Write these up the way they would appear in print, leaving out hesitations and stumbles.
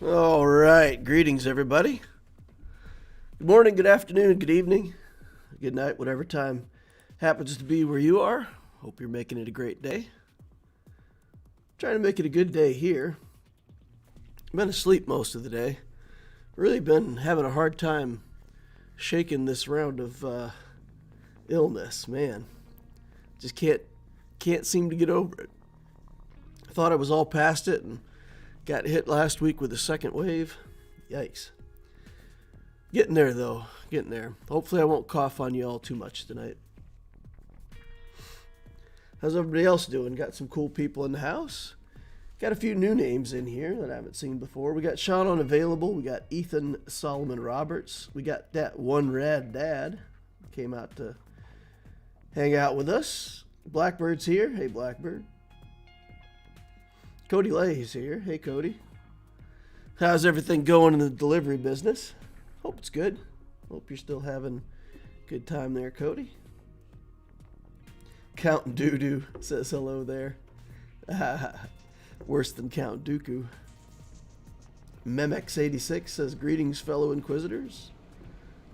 All right, greetings everybody. Good morning, good afternoon, good evening, good night, whatever time happens to be where you are. Hope you're making it a great day. Trying to make it a good day here. Been asleep most of the day. Really been having a hard time shaking this round of illness, man. Just can't seem to get over it. I thought I was all past it and got hit last week with a second wave. Yikes. Getting there, though. Getting there. Hopefully I won't cough on you all too much tonight. How's everybody else doing? Got some cool people in the house. Got a few new names in here that I haven't seen before. We got Sean unavailable. We got Ethan Solomon Roberts. We got that one rad dad. Came out to hang out with us. Blackbird's here. Hey, Blackbird. Cody Lay's here. Hey, Cody. How's everything going in the delivery business? Hope it's good. Hope you're still having a good time there, Cody. Count Doodoo says hello there. Worse than Count Dooku. M06 says greetings, fellow Inquisitors.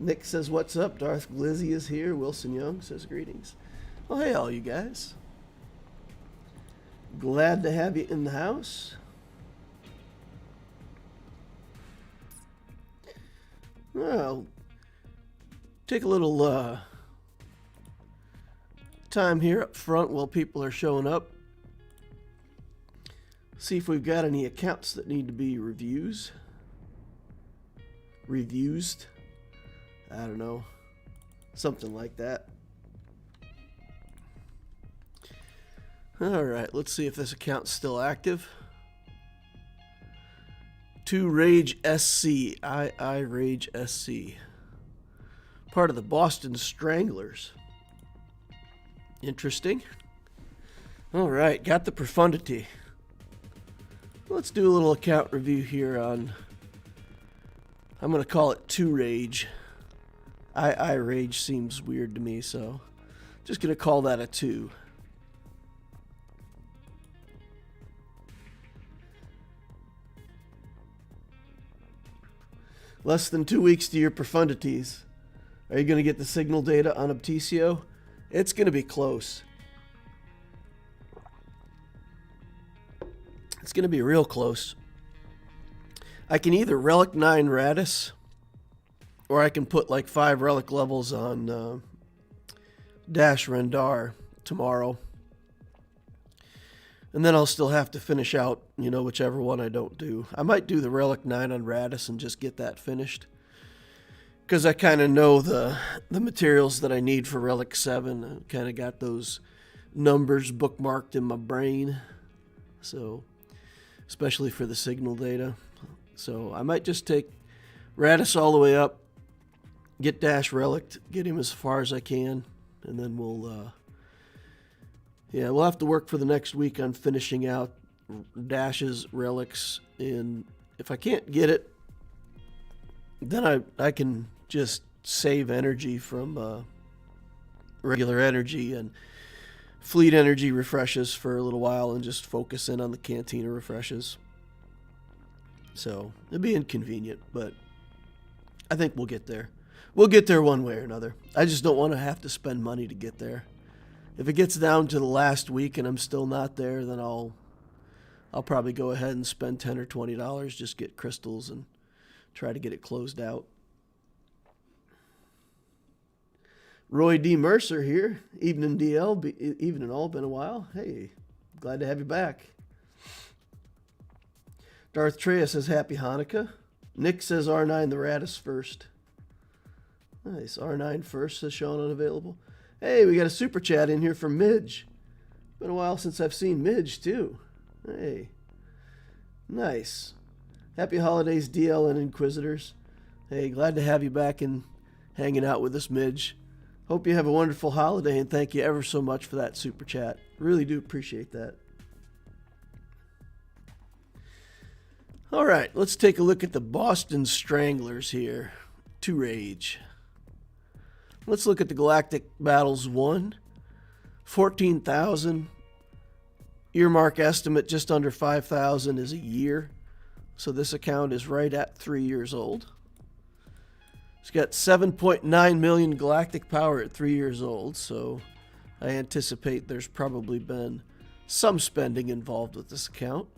Nick says what's up. Darth Glizzy is here. Wilson Young says greetings. Well, hey, all you guys. Glad to have you in the house. Well, take a little time here up front while people are showing up. See if we've got any accounts that need to be reviewed. I don't know. Something like that. Alright, let's see if this account's still active. 2 Rage SC. I Rage SC. Part of the Boston Stranglers. Interesting. Alright, got the profundity. Let's do a little account review here on, I'm going to call it 2 Rage. I Rage seems weird to me, so just going to call that a 2. Less than 2 weeks to your profundities. Are you going to get the signal data on Obticeo? It's going to be close. It's going to be real close. I can either Relic 9 Radis, or I can put like 5 Relic levels on Dash Rendar tomorrow. And then I'll still have to finish out, whichever one I don't do. I might do the Relic 9 on Radis and just get that finished. Because I kind of know the materials that I need for Relic 7. I kind of got those numbers bookmarked in my brain. So, especially for the signal data. So I might just take Radis all the way up, get Dash Relic, get him as far as I can, and then we'll have to work for the next week on finishing out Dash's relics. And if I can't get it, then I can just save energy from regular energy and fleet energy refreshes for a little while and just focus in on the Cantina refreshes. So it'd be inconvenient, but I think we'll get there. We'll get there one way or another. I just don't want to have to spend money to get there. If it gets down to the last week and I'm still not there, then I'll probably go ahead and spend $10 or $20, just get crystals and try to get it closed out. Roy D. Mercer here. Evening DL. Evening all. Been a while. Hey, glad to have you back. Darth Treya says happy Hanukkah. Nick says R9 the Radis first. Nice. R9 first, says Sean unavailable. Hey, we got a super chat in here from Midge. Been a while since I've seen Midge, too. Hey. Nice. Happy holidays, DL and Inquisitors. Hey, glad to have you back and hanging out with us, Midge. Hope you have a wonderful holiday, and thank you ever so much for that super chat. Really do appreciate that. All right, let's take a look at the Boston Stranglers here. 2 Rage. Let's look at the Galactic Battles 1. 14,000. Earmark estimate just under 5,000 is a year. So this account is right at 3 years old. It's got 7.9 million galactic power at 3 years old, so I anticipate there's probably been some spending involved with this account.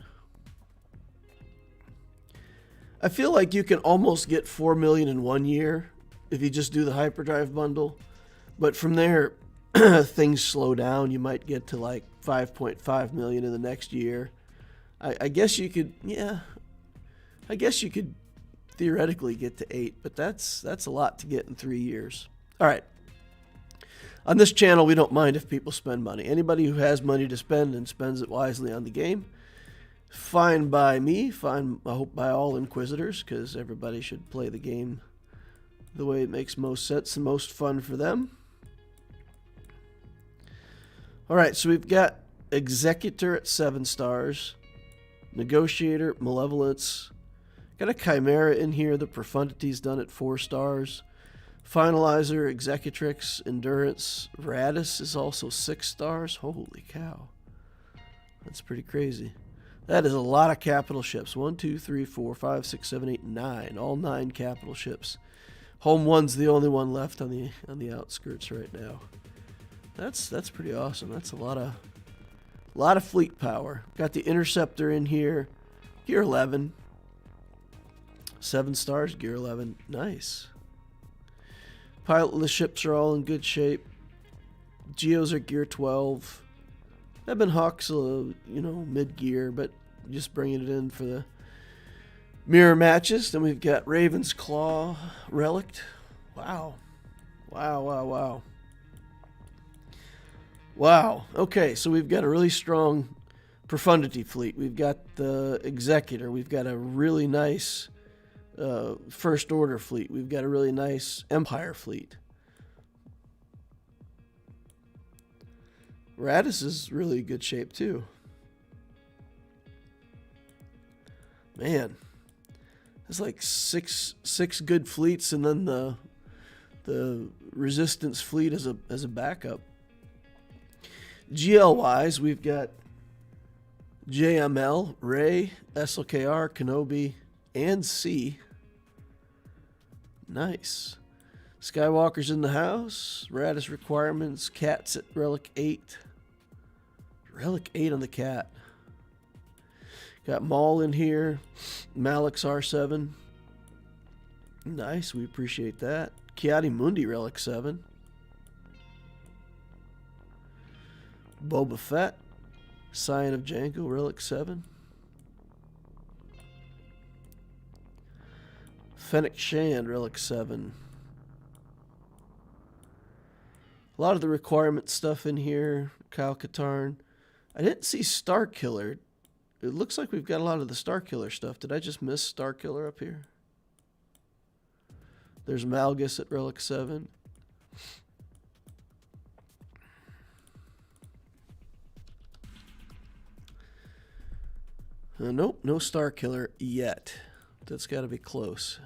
I feel like you can almost get 4 million in 1 year if you just do the hyperdrive bundle, but from there things slow down. You might get to like 5.5 million in the next year. I guess you could, yeah, I guess you could theoretically get to 8, but that's a lot to get in 3 years. All right. On this channel, we don't mind if people spend money. Anybody who has money to spend and spends it wisely on the game, fine by me, fine, I hope by all Inquisitors, because everybody should play the game the way it makes most sense and most fun for them. All right, so we've got Executor at 7 stars, Negotiator, Malevolence, got a Chimera in here, the Profundity's done at 4 stars, Finalizer, Executrix, Endurance, Radis is also 6 stars. Holy cow. That's pretty crazy. That is a lot of capital ships. 1, 2, 3, 4, 5, 6, 7, 8, 9. All 9 capital ships. Home 1's the only one left on the outskirts right now. That's pretty awesome. That's a lot of fleet power. Got the Interceptor in here. Gear 11. 7 stars, Gear 11. Nice. Pilotless ships are all in good shape. Geos are Gear 12. Ebonhawk's, mid-gear, but just bringing it in for the mirror matches. Then we've got Raven's Claw Relict. Wow. Wow, wow, wow. Wow. Okay, so we've got a really strong Profundity fleet. We've got the Executor. We've got a really nice First Order fleet. We've got a really nice Empire fleet. Radis is really good shape too. Man, there's like six good fleets, and then the Resistance fleet as a backup. GL wise, we've got JML, Rey, SLKR, Kenobi, and C. Nice. Skywalker's in the house. Radis requirements. Cat's at Relic 8. Relic 8 on the Cat. Got Maul in here. Malix R7. Nice. We appreciate that. Kiadi Mundi Relic 7. Boba Fett. Scion of Django Relic 7. Fennec Shand Relic 7. A lot of the requirement stuff in here. Kyle Katarn. I didn't see Starkiller. It looks like we've got a lot of the Starkiller stuff. Did I just miss Starkiller up here? There's Malgus at Relic 7. Nope, no Starkiller yet. That's got to be close.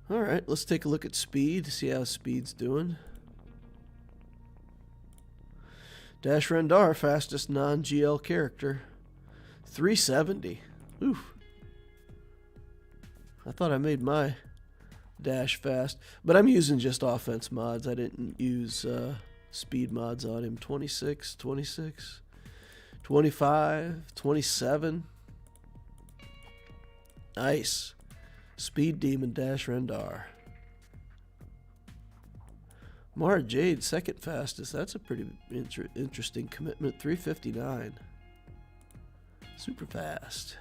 All right, let's take a look at speed, see how speed's doing. Dash Rendar, fastest non-GL character. 370. Oof. I thought I made my dash fast, but I'm using just offense mods. I didn't use speed mods on him. 26, 26, 25, 27. Nice. Speed Demon Dash Rendar. Mara Jade, second fastest. That's a pretty interesting commitment. 359. Super fast.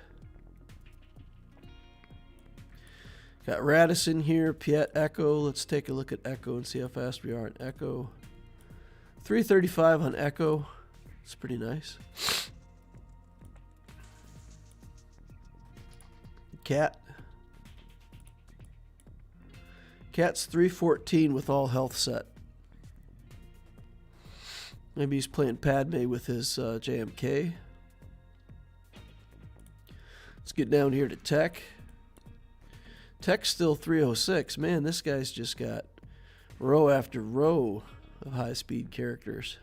Got Radis in here. Piet Echo. Let's take a look at Echo and see how fast we are in Echo. 335 on Echo. It's pretty nice. Cat. Cat's 314 with all health set. Maybe he's playing Padme with his JMK. Let's get down here to Tech. Tech's still 306. Man, this guy's just got row after row of high-speed characters.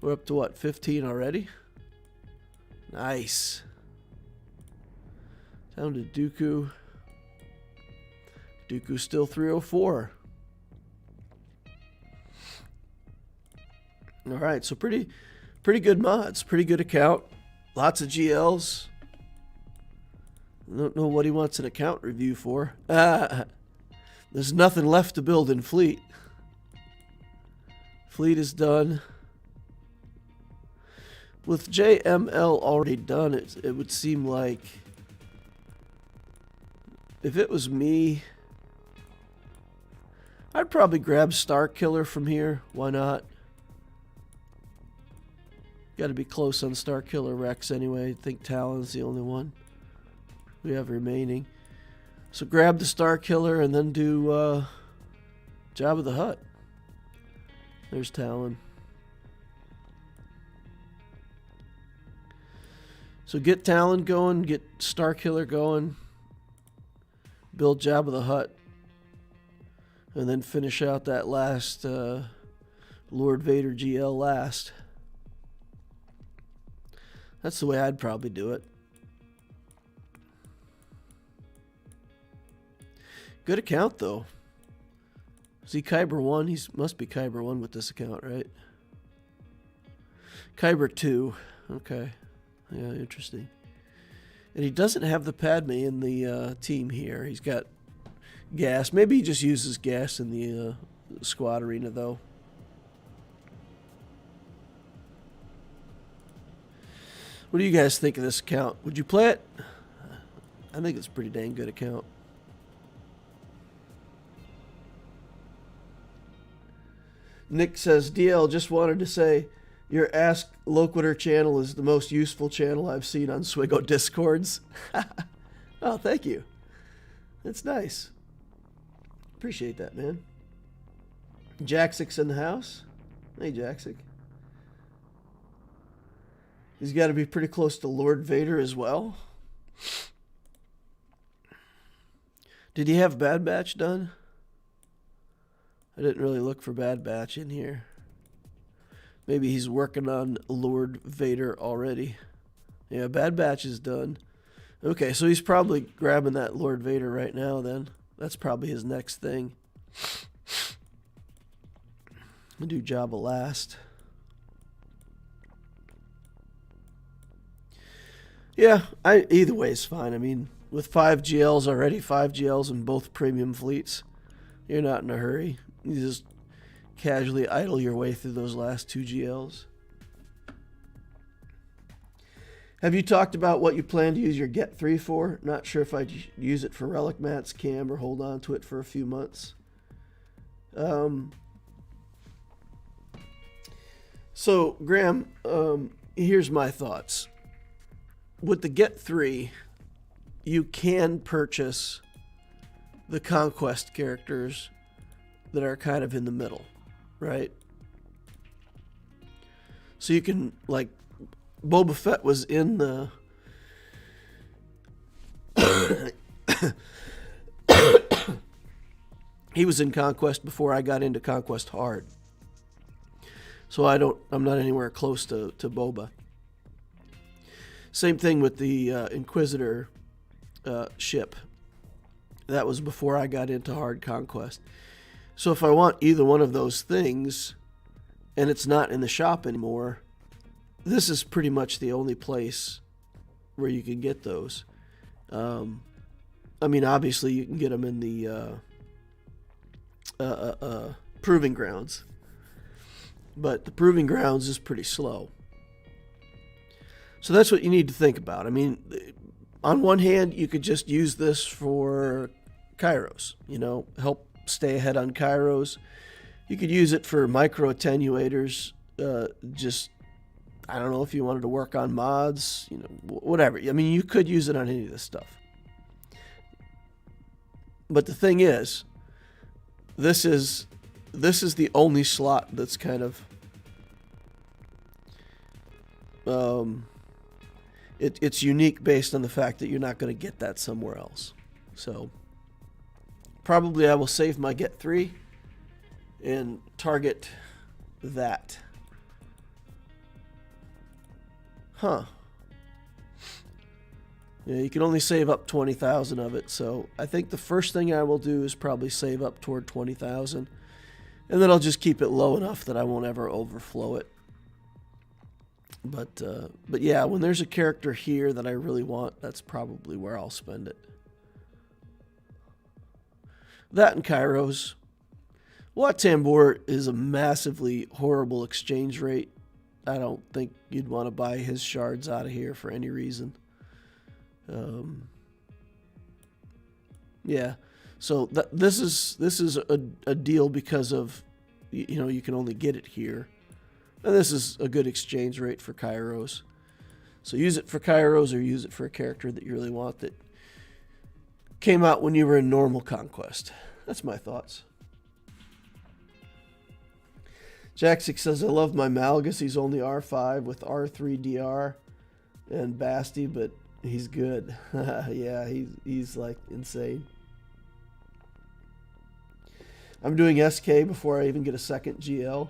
We're up to what, 15 already? Nice. Down to Dooku. Dooku's still 304. Alright, so pretty good mods. Pretty good account. Lots of GLs. I don't know what he wants an account review for. There's nothing left to build in Fleet. Fleet is done. With JML already done, it would seem like if it was me, I'd probably grab Starkiller from here. Why not? Got to be close on Starkiller Rex anyway. I think Talon's the only one we have remaining. So grab the Starkiller and then do Jabba the Hutt. There's Talon. So get Talon going, get Starkiller going, build Jabba the Hutt, and then finish out that last Lord Vader GL last. That's the way I'd probably do it. Good account, though. Is he Kyber 1? He must be Kyber 1 with this account, right? Kyber 2. Okay. Yeah, interesting. And he doesn't have the Padme in the team here. He's got gas. Maybe he just uses gas in the squad arena, though. What do you guys think of this account? Would you play it? I think it's a pretty dang good account. Nick says, DL, just wanted to say your Ask Loquitur channel is the most useful channel I've seen on Swgoh Discords. Oh, thank you. That's nice. Appreciate that, man. Jaxic's in the house. Hey, Jaxic. He's got to be pretty close to Lord Vader as well. Did he have Bad Batch done? I didn't really look for Bad Batch in here. Maybe he's working on Lord Vader already. Yeah, Bad Batch is done. Okay, so he's probably grabbing that Lord Vader right now then. That's probably his next thing. I'll do Jabba last. Yeah, either way is fine. I mean, with 5 GLs already, 5 GLs in both premium fleets, you're not in a hurry. You just casually idle your way through those last 2 GLs. Have you talked about what you plan to use your Get 3 for? Not sure if I'd use it for Relic Mats, Cam, or hold on to it for a few months. So, Graham, here's my thoughts. With the Get 3, you can purchase the Conquest characters that are kind of in the middle, right? So you can, like, Boba Fett was in the he was in Conquest before I got into Conquest hard. So I'm not anywhere close to Boba. Same thing with the Inquisitor ship. That was before I got into hard Conquest. So if I want either one of those things and it's not in the shop anymore, this is pretty much the only place where you can get those. I mean, obviously you can get them in the Proving Grounds, but the Proving Grounds is pretty slow. So that's what you need to think about. I mean, on one hand, you could just use this for Kairos, you know, help stay ahead on Kairos. You could use it for micro attenuators, just, I don't know if you wanted to work on mods, you know, whatever. I mean, you could use it on any of this stuff. But the thing is, this is the only slot that's kind of it's unique based on the fact that you're not going to get that somewhere else. So probably I will save my Get 3 and target that. Huh. Yeah, you can only save up 20,000 of it, so I think the first thing I will do is probably save up toward 20,000, and then I'll just keep it low enough that I won't ever overflow it. But yeah, when there's a character here that I really want, that's probably where I'll spend it. That and Kairos. Wat Tambor is a massively horrible exchange rate. I don't think you'd want to buy his shards out of here for any reason. Yeah, so this is a deal because of, you know, you can only get it here, and this is a good exchange rate for Kairos. So use it for Kairos or use it for a character that you really want that came out when you were in normal Conquest. That's my thoughts. Jaxic says, I love my Malgus. He's only R5 with R3 DR and Basti, but he's good. Yeah, he's like insane. I'm doing SK before I even get a second GL.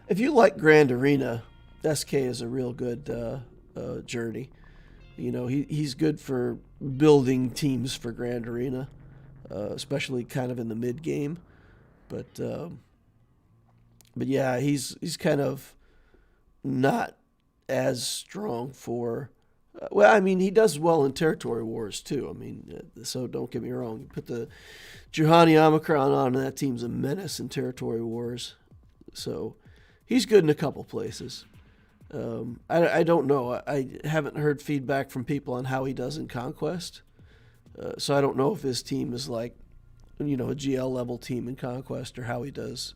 If you like Grand Arena, SK is a real good journey. You know, he's good for building teams for Grand Arena, especially kind of in the mid game. But yeah, he's kind of not as strong for. Well, I mean, he does well in territory wars too. I mean, so don't get me wrong. You put the Juhani Omicron on, and that team's a menace in territory wars. So he's good in a couple places. I don't know. I haven't heard feedback from people on how he does in Conquest. So I don't know if his team is like, you know, a GL level team in Conquest or how he does.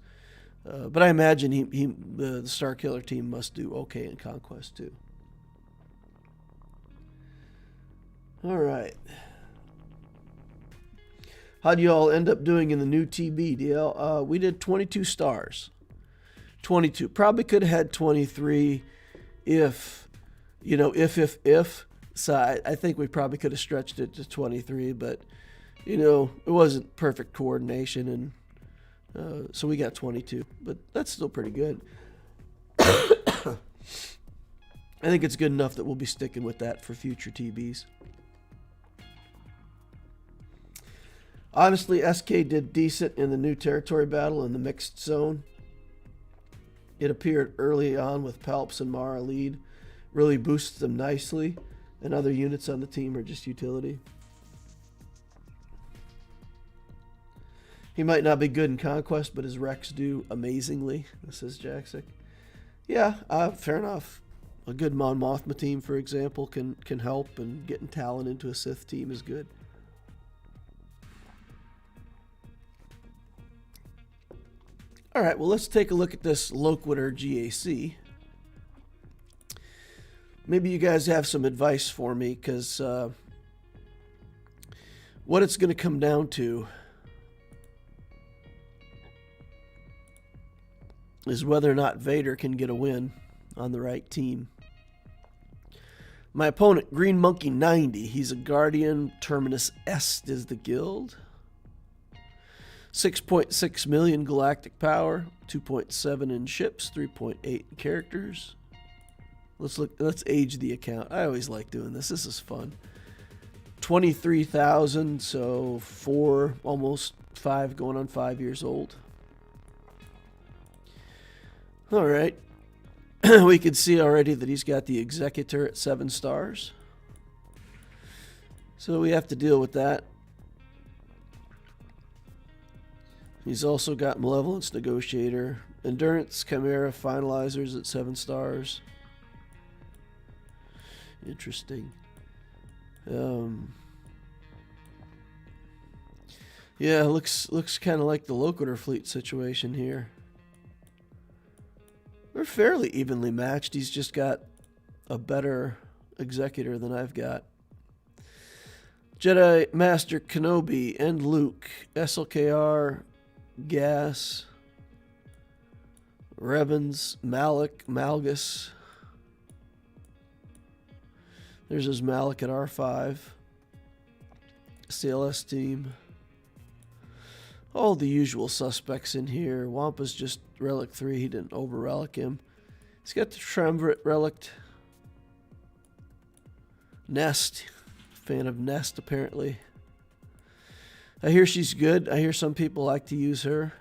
But I imagine the Starkiller team must do okay in Conquest too. All right. How'd you all end up doing in the new TB deal? We did 22 stars. 22. Probably could have had 23 if, you know, if. So I think we probably could have stretched it to 23, but, you know, it wasn't perfect coordination, and so we got 22. But that's still pretty good. I think it's good enough that we'll be sticking with that for future TBs. Honestly, SK did decent in the new territory battle in the mixed zone. It appeared early on with Palps and Mara lead. Really boosts them nicely. And other units on the team are just utility. He might not be good in Conquest, but his Rex do amazingly, says Jaxic. Yeah, fair enough. A good Mon Mothma team, for example, can help, and getting Talon into a Sith team is good. All right, well, let's take a look at this Loquitur GAC. Maybe you guys have some advice for me, because what it's going to come down to is whether or not Vader can get a win on the right team. My opponent, Green Monkey 90, he's a Guardian. Terminus Est is the guild. 6.6 million galactic power, 2.7 in ships, 3.8 in characters. Let's age the account. I always like doing this. This is fun. 23,000, so 4, almost 5, going on 5 years old. All right. We can see already that he's got the Executor at 7 stars. So we have to deal with that. He's also got Malevolence Negotiator, Endurance Chimera Finalizers at 7 stars. Interesting. Yeah, looks kind of like the Loquitur fleet situation here. We're fairly evenly matched. He's just got a better Executor than I've got. Jedi Master Kenobi and Luke, SLKR, Gas, Rebens, Malik, Malgus. There's his Malik at R5. CLS team. All the usual suspects in here. Wampa's just Relic 3. He didn't over-relic him. He's got the Triumvirate Relic. Nest. Fan of Nest, apparently. I hear she's good. I hear some people like to use her.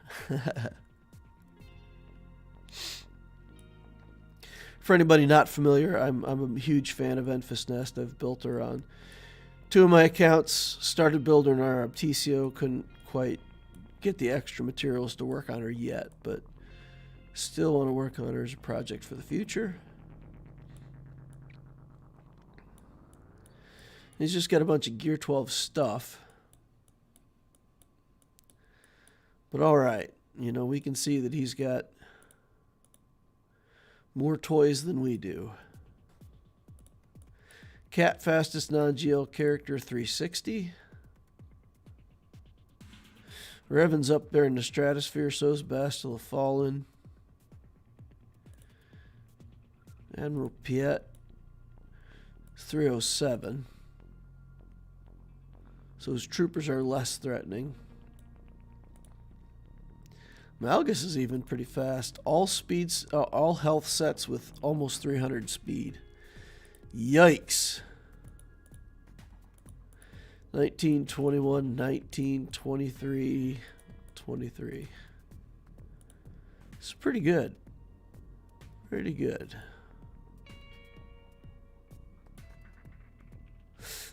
For anybody not familiar, I'm a huge fan of Enfys Nest. I've built her on 2 of my accounts. Started building our Obticeo. Couldn't quite get the extra materials to work on her yet, but still want to work on her as a project for the future. He's just got a bunch of Gear 12 stuff. But alright, you know, we can see that he's got more toys than we do. Cat fastest non-GL character 360. Revan's up there in the stratosphere, so's Bastille of Fallen. Admiral Piet 307. So his troopers are less threatening. Malgus is even pretty fast. All speeds, all health sets with almost 300 speed. Yikes. 19, 21, 19, 23, 23. It's pretty good. Pretty good.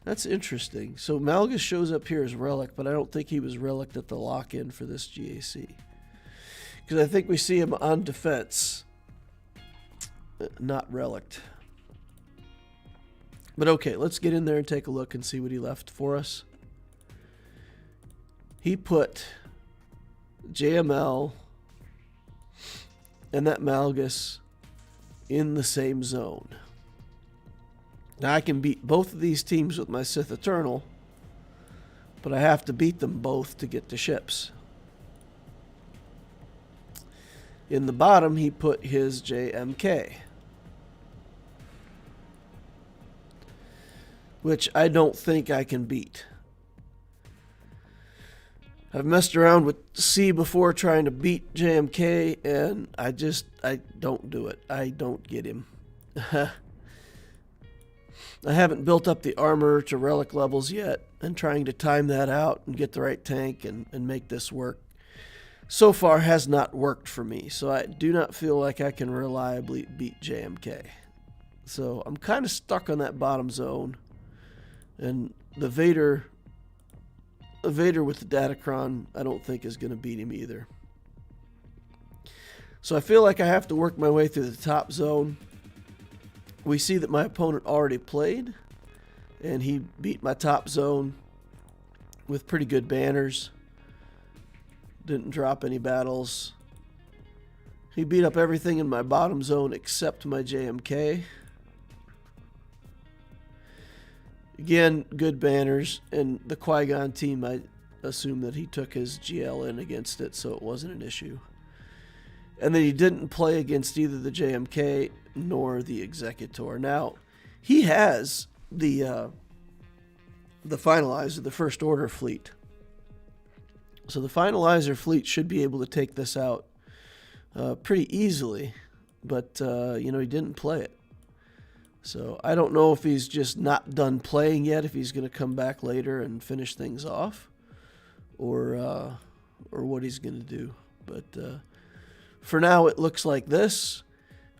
That's interesting. So Malgus shows up here as Relic, but I don't think he was Relic at the lock-in for this GAC. Because I think we see him on defense. Not Relic. But okay, let's get in there and take a look and see what he left for us. He put JML and that Malgus in the same zone. Now I can beat both of these teams with my Sith Eternal, but I have to beat them both to get to ships. In the bottom, he put his JMK, which I don't think I can beat. I've messed around with C before trying to beat JMK, and I don't do it. I don't get him. I haven't built up the armor to relic levels yet, and trying to time that out and get the right tank and make this work so far has not worked for me. So I do not feel like I can reliably beat JMK. So I'm kind of stuck on that bottom zone. And the Vader with the Datacron, I don't think is going to beat him either. So I feel like I have to work my way through the top zone. We see that my opponent already played, and he beat my top zone with pretty good banners. Didn't drop any battles. He beat up everything in my bottom zone except my JMK. Again, good banners, and the Qui-Gon team, I assume that he took his GL in against it, so it wasn't an issue. And then he didn't play against either the JMK nor the Executor. Now, he has the Finalizer, the First Order fleet. So the Finalizer fleet should be able to take this out pretty easily, but he didn't play it. So I don't know if he's just not done playing yet, if he's going to come back later and finish things off, or what he's going to do. But for now, it looks like this.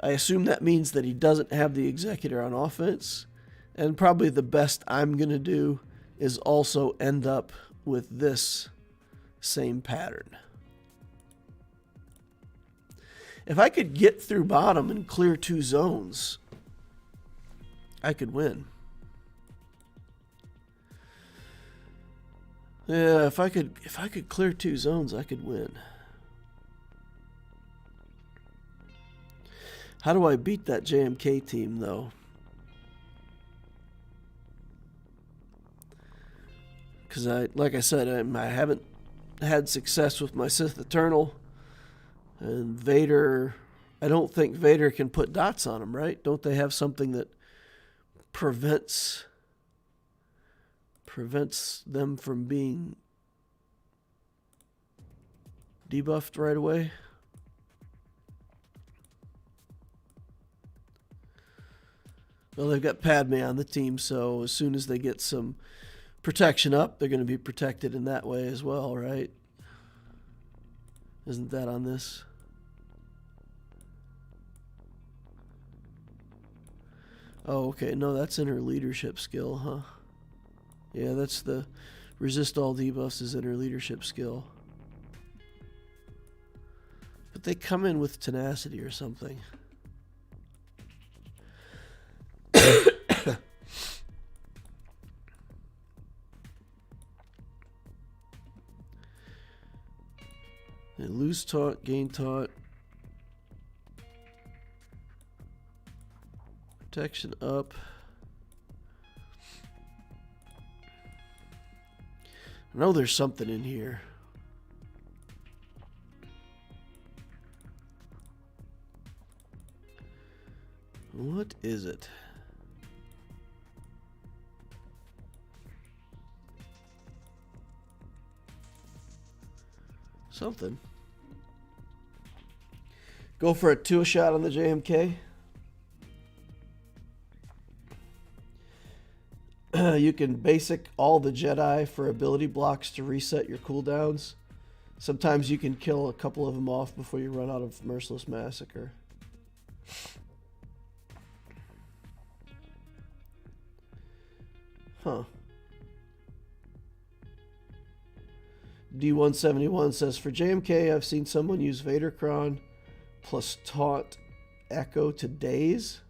I assume that means that he doesn't have the Executor on offense, and probably the best I'm going to do is also end up with this same pattern. If I could get through bottom and clear 2 zones, I could win. Yeah, if I could clear 2 zones, I could win. How do I beat that JMK team, though? Because like I said, I haven't had success with my Sith Eternal, and Vader. I don't think Vader can put dots on him, right? Don't they have something that prevents them from being debuffed right away? Well, they've got Padme on the team, so as soon as they get some protection up, they're going to be protected in that way as well, right? Isn't that on this? Oh, okay. No, that's in her leadership skill, huh? Yeah, that's the resist all debuffs is in her leadership skill. But they come in with tenacity or something. They lose taunt, gain taunt. Protection up. I know there's something in here. What is it? Something. Go for a 2-shot on the JMK. You can basic all the Jedi for ability blocks to reset your cooldowns. Sometimes you can kill a couple of them off before you run out of Merciless Massacre. Huh. D171 says, for JMK, I've seen someone use Vadercron plus taunt echo to daze,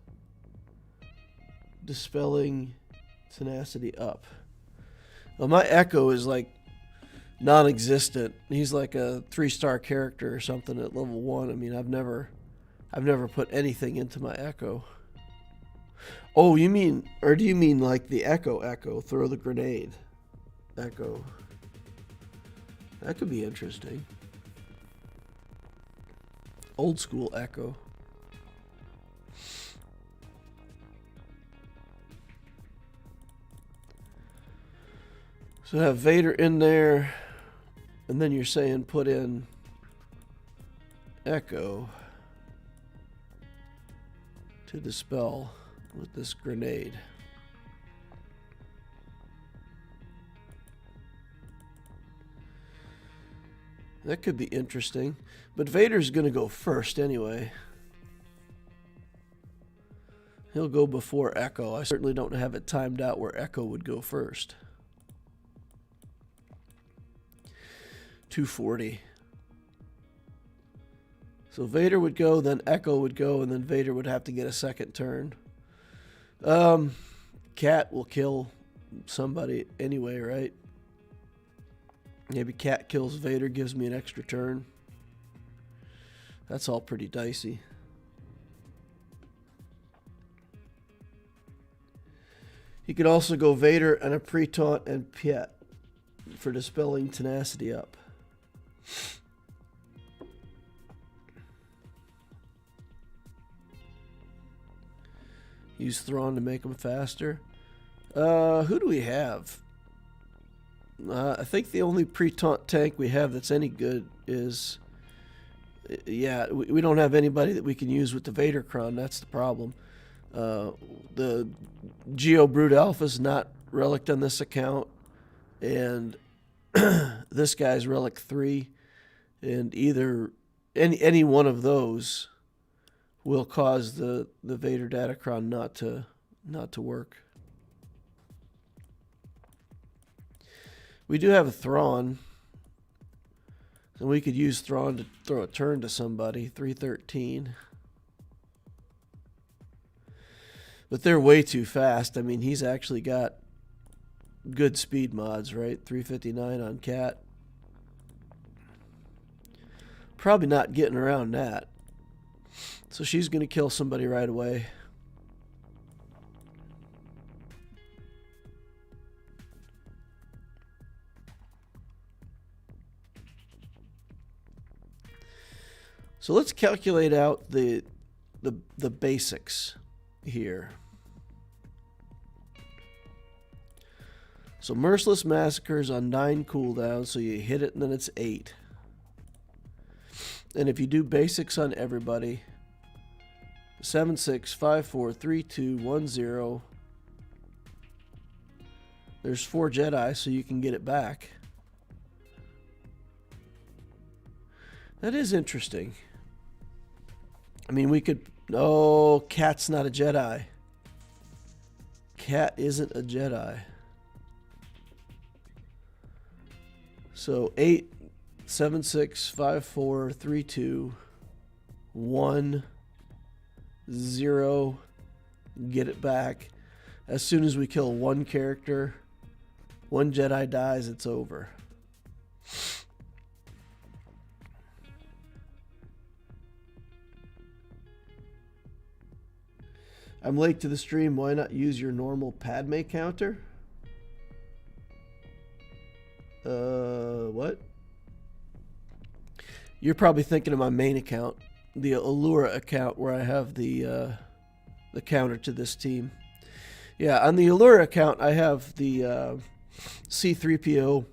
dispelling tenacity up. Well, my echo is like non-existent. He's like a 3-star character or something at level 1. I mean, I've never put anything into my echo. Oh, you mean, or do you mean like the echo, throw the grenade echo? That could be interesting. Old school echo. So have Vader in there, and then you're saying put in echo to dispel with this grenade. That could be interesting. But Vader's going to go first anyway. He'll go before Echo. I certainly don't have it timed out where Echo would go first. 240. So Vader would go, then Echo would go, and then Vader would have to get a second turn. Cat will kill somebody anyway, right? Maybe Cat kills Vader, gives me an extra turn. That's all pretty dicey. He could also go Vader and a pre-taunt and Piet for dispelling tenacity up. Use Thrawn to make him faster. Who do we have? I think the only pre-taunt tank we have that's any good is... Yeah, we don't have anybody that we can use with the Vadercron. That's the problem. The Geo Brood Alpha's not relic on this account. And this guy's relic 3. And either... Any one of those will cause the Vader Datacron not to work. We do have a Thrawn. And we could use Thrawn to throw a turn to somebody. 313. But they're way too fast. I mean, he's actually got good speed mods, right? 359 on Cat. Probably not getting around that. So she's going to kill somebody right away. So let's calculate out the basics here. So Merciless Massacres on 9 cooldowns, so you hit it and then it's 8. And if you do basics on everybody, 76543210. There's 4 Jedi, so you can get it back. That is interesting. I mean, we could... Oh, Cat's not a Jedi. Cat isn't a Jedi. So 876543210. Get it back. As soon as we kill one character, one Jedi dies, it's over. I'm late to the stream. Why not use your normal Padme counter? What? You're probably thinking of my main account, the Allura account, where I have the counter to this team. Yeah, on the Allura account, I have the C-3PO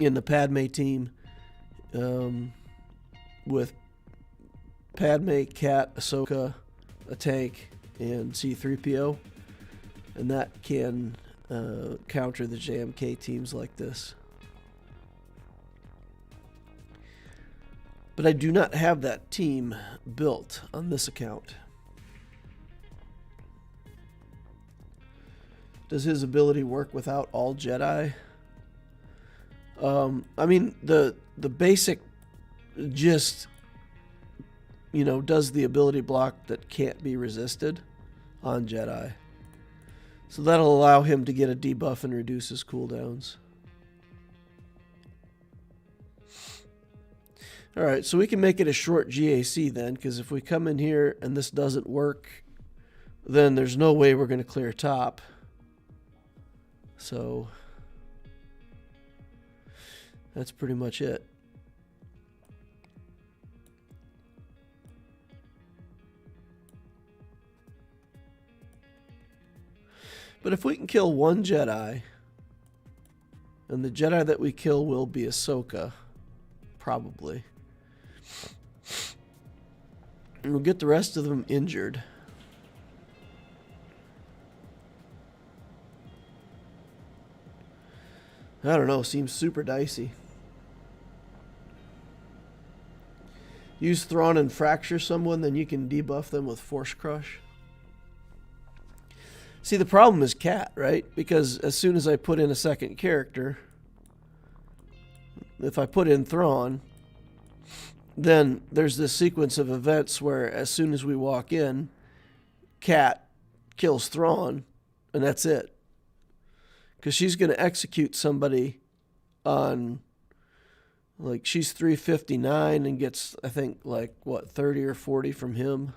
in the Padme team with Padme, Cat, Ahsoka, a tank, and C-3PO, and that can counter the JMK teams like this. But I do not have that team built on this account. Does his ability work without all Jedi? I mean, the basic gist, you know, does the ability block that can't be resisted on Jedi. So that'll allow him to get a debuff and reduce his cooldowns. Alright, so we can make it a short GAC then, because if we come in here and this doesn't work, then there's no way we're going to clear top. So that's pretty much it. But if we can kill one Jedi, and the Jedi that we kill will be Ahsoka, probably, and we'll get the rest of them injured. I don't know, seems super dicey. Use Thrawn and fracture someone, then you can debuff them with Force Crush. See, the problem is Cat, right? Because as soon as I put in a second character, if I put in Thrawn, then there's this sequence of events where as soon as we walk in, Cat kills Thrawn, and that's it. Because she's going to execute somebody on, like, she's 359 and gets, I think, like, what, 30 or 40 from him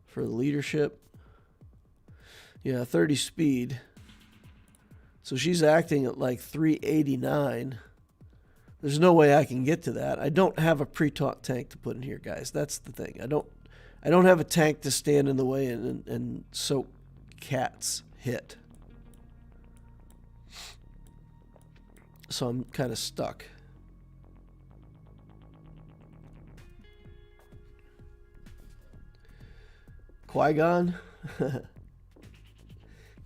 for the leadership. Yeah, 30 speed. So she's acting at like 389. There's no way I can get to that. I don't have a pre-taught tank to put in here, guys. That's the thing. I don't have a tank to stand in the way and soak Cat's hit. So I'm kind of stuck. Qui-Gon?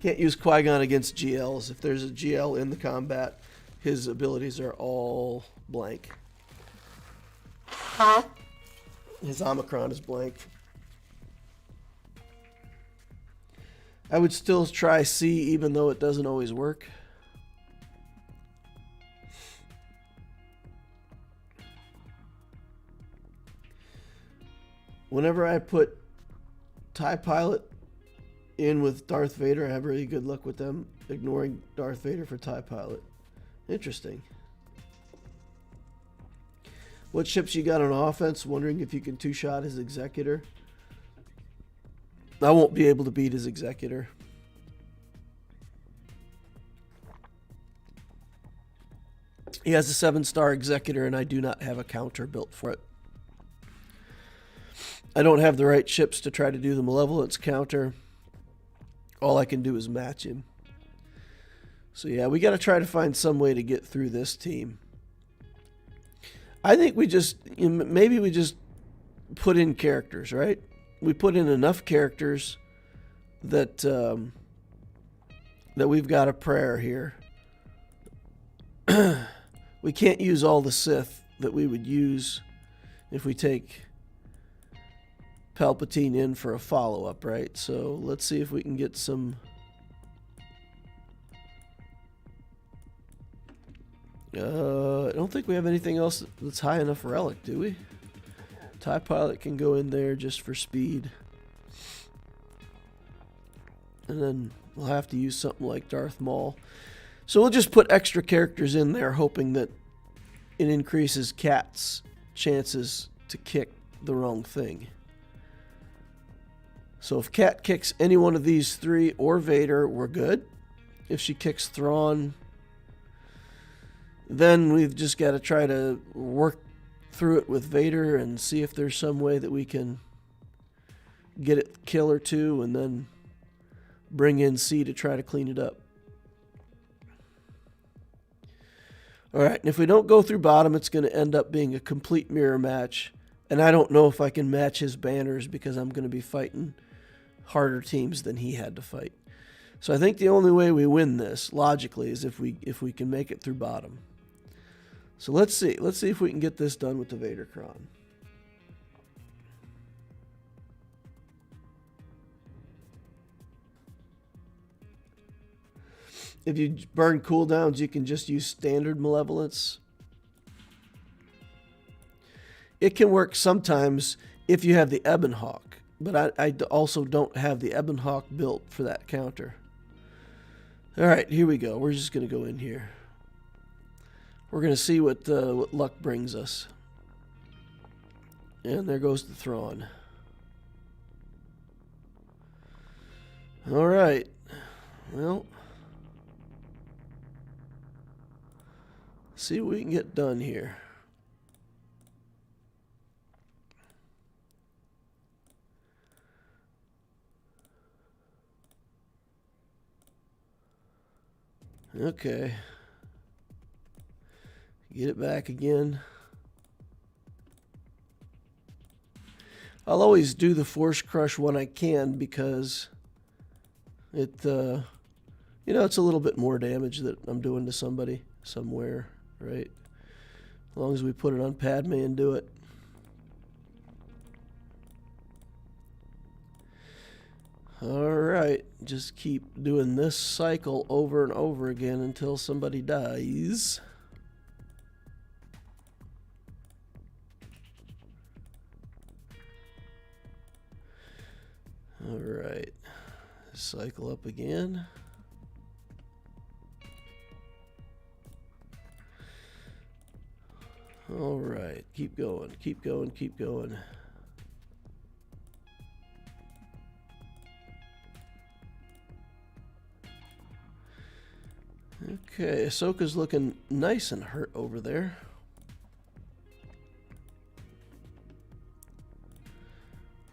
Can't use Qui-Gon against GLs. If there's a GL in the combat, his abilities are all blank. His Omicron is blank. I would still try C even though it doesn't always work. Whenever I put TIE Pilot in with Darth Vader, I have really good luck with them ignoring Darth Vader for TIE Pilot. Interesting. What ships you got on offense? Wondering if you can two-shot his Executor. I won't be able to beat his Executor. He has a 7-star Executor, and I do not have a counter built for it. I don't have the right ships to try to do the Malevolence counter. All I can do is match him. So yeah, we got to try to find some way to get through this team. I think we just, maybe we just put in characters, right? we put in enough characters that that we've got a prayer here. We can't use all the Sith that we would use if we take Palpatine in for a follow-up, right? So let's see if we can get some... I don't think we have anything else that's high enough relic, do we? TIE Pilot can go in there just for speed. And then we'll have to use something like Darth Maul. So we'll just put extra characters in there, hoping that it increases Kat's chances to kick the wrong thing. So if Kat kicks any one of these three or Vader, we're good. If she kicks Thrawn, then we've just got to try to work through it with Vader and see if there's some way that we can get it kill or two and then bring in C to try to clean it up. Alright, and if we don't go through bottom, it's going to end up being a complete mirror match. And I don't know if I can match his banners because I'm going to be fighting harder teams than he had to fight. So I think the only way we win this, logically, is if we can make it through bottom. So let's see. Let's see if we can get this done with the Vadercron. If you burn cooldowns, you can just use standard malevolence. It can work sometimes if you have the Ebon Hawk, but I also don't have the Ebon Hawk built for that counter. All right, here we go. We're just going to go in here. We're going to see what luck brings us. And there goes the Thrawn. All right. Well, see what we can get done here. Okay. Get it back again. I'll always do the Force Crush when I can because it, you know, it's a little bit more damage that I'm doing to somebody somewhere, right? As long as we put it on Padme and do it. Alright, just keep doing this cycle over and over again until somebody dies. Alright, cycle up again. Alright, keep going, keep going, keep going. Okay, Ahsoka's looking nice and hurt over there.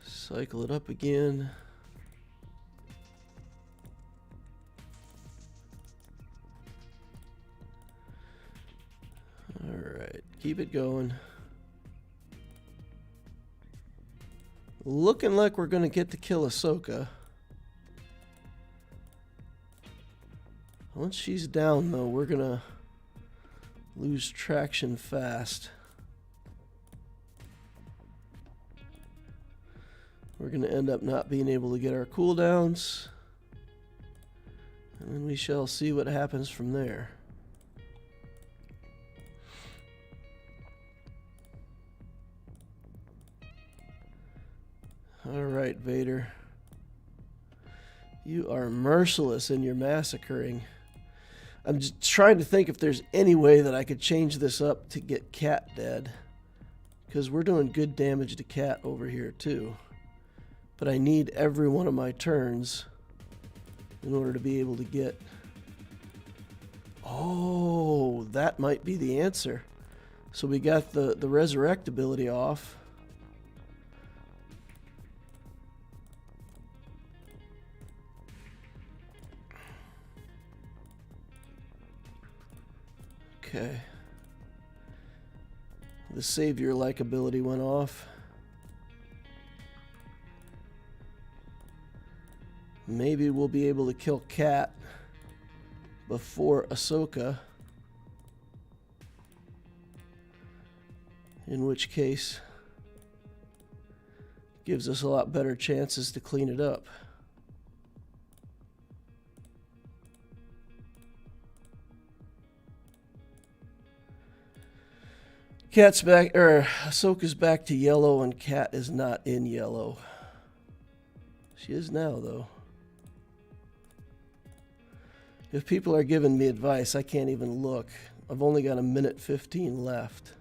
Cycle it up again. Alright, keep it going. Looking like we're going to get to kill Ahsoka. Once she's down, though, we're going to lose traction fast. We're going to end up not being able to get our cooldowns. And then we shall see what happens from there. Alright, Vader. You are merciless in your massacring. I'm just trying to think if there's any way that I could change this up to get Kat dead. Because we're doing good damage to Kat over here too. But I need every one of my turns in order to be able to get... Oh, that might be the answer. So we got the resurrect ability off. Okay. The savior-like ability went off. maybe we'll be able to kill Kat before Ahsoka. In which case, gives us a lot better chances to clean it up. Kat's back, or Ahsoka's back to yellow, and Kat is not in yellow. She is now, though. If people are giving me advice, I can't even look. I've only got 1:15 left.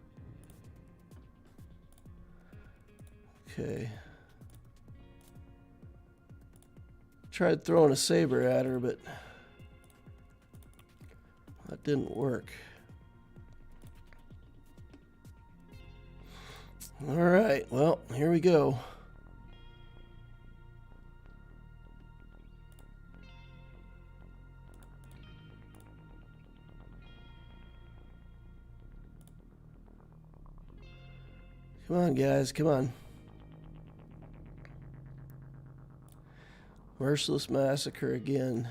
Okay. Tried throwing a saber at her, but that didn't work. All right, well, here we go. Come on, guys, come on. Merciless Massacre again.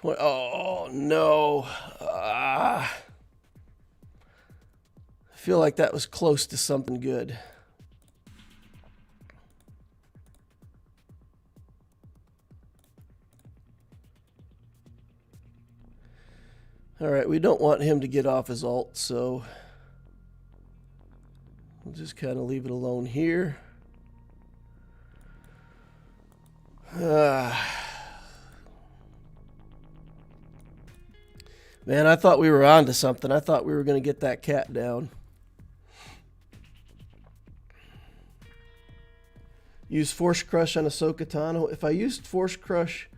Oh, no. I feel like that was close to something good. All right, we don't want him to get off his ult, so we'll just kind of leave it alone here. Man, I thought we were on to something. I thought we were going to get that cat down. Use Force Crush on Ahsoka Tano. If I used Force Crush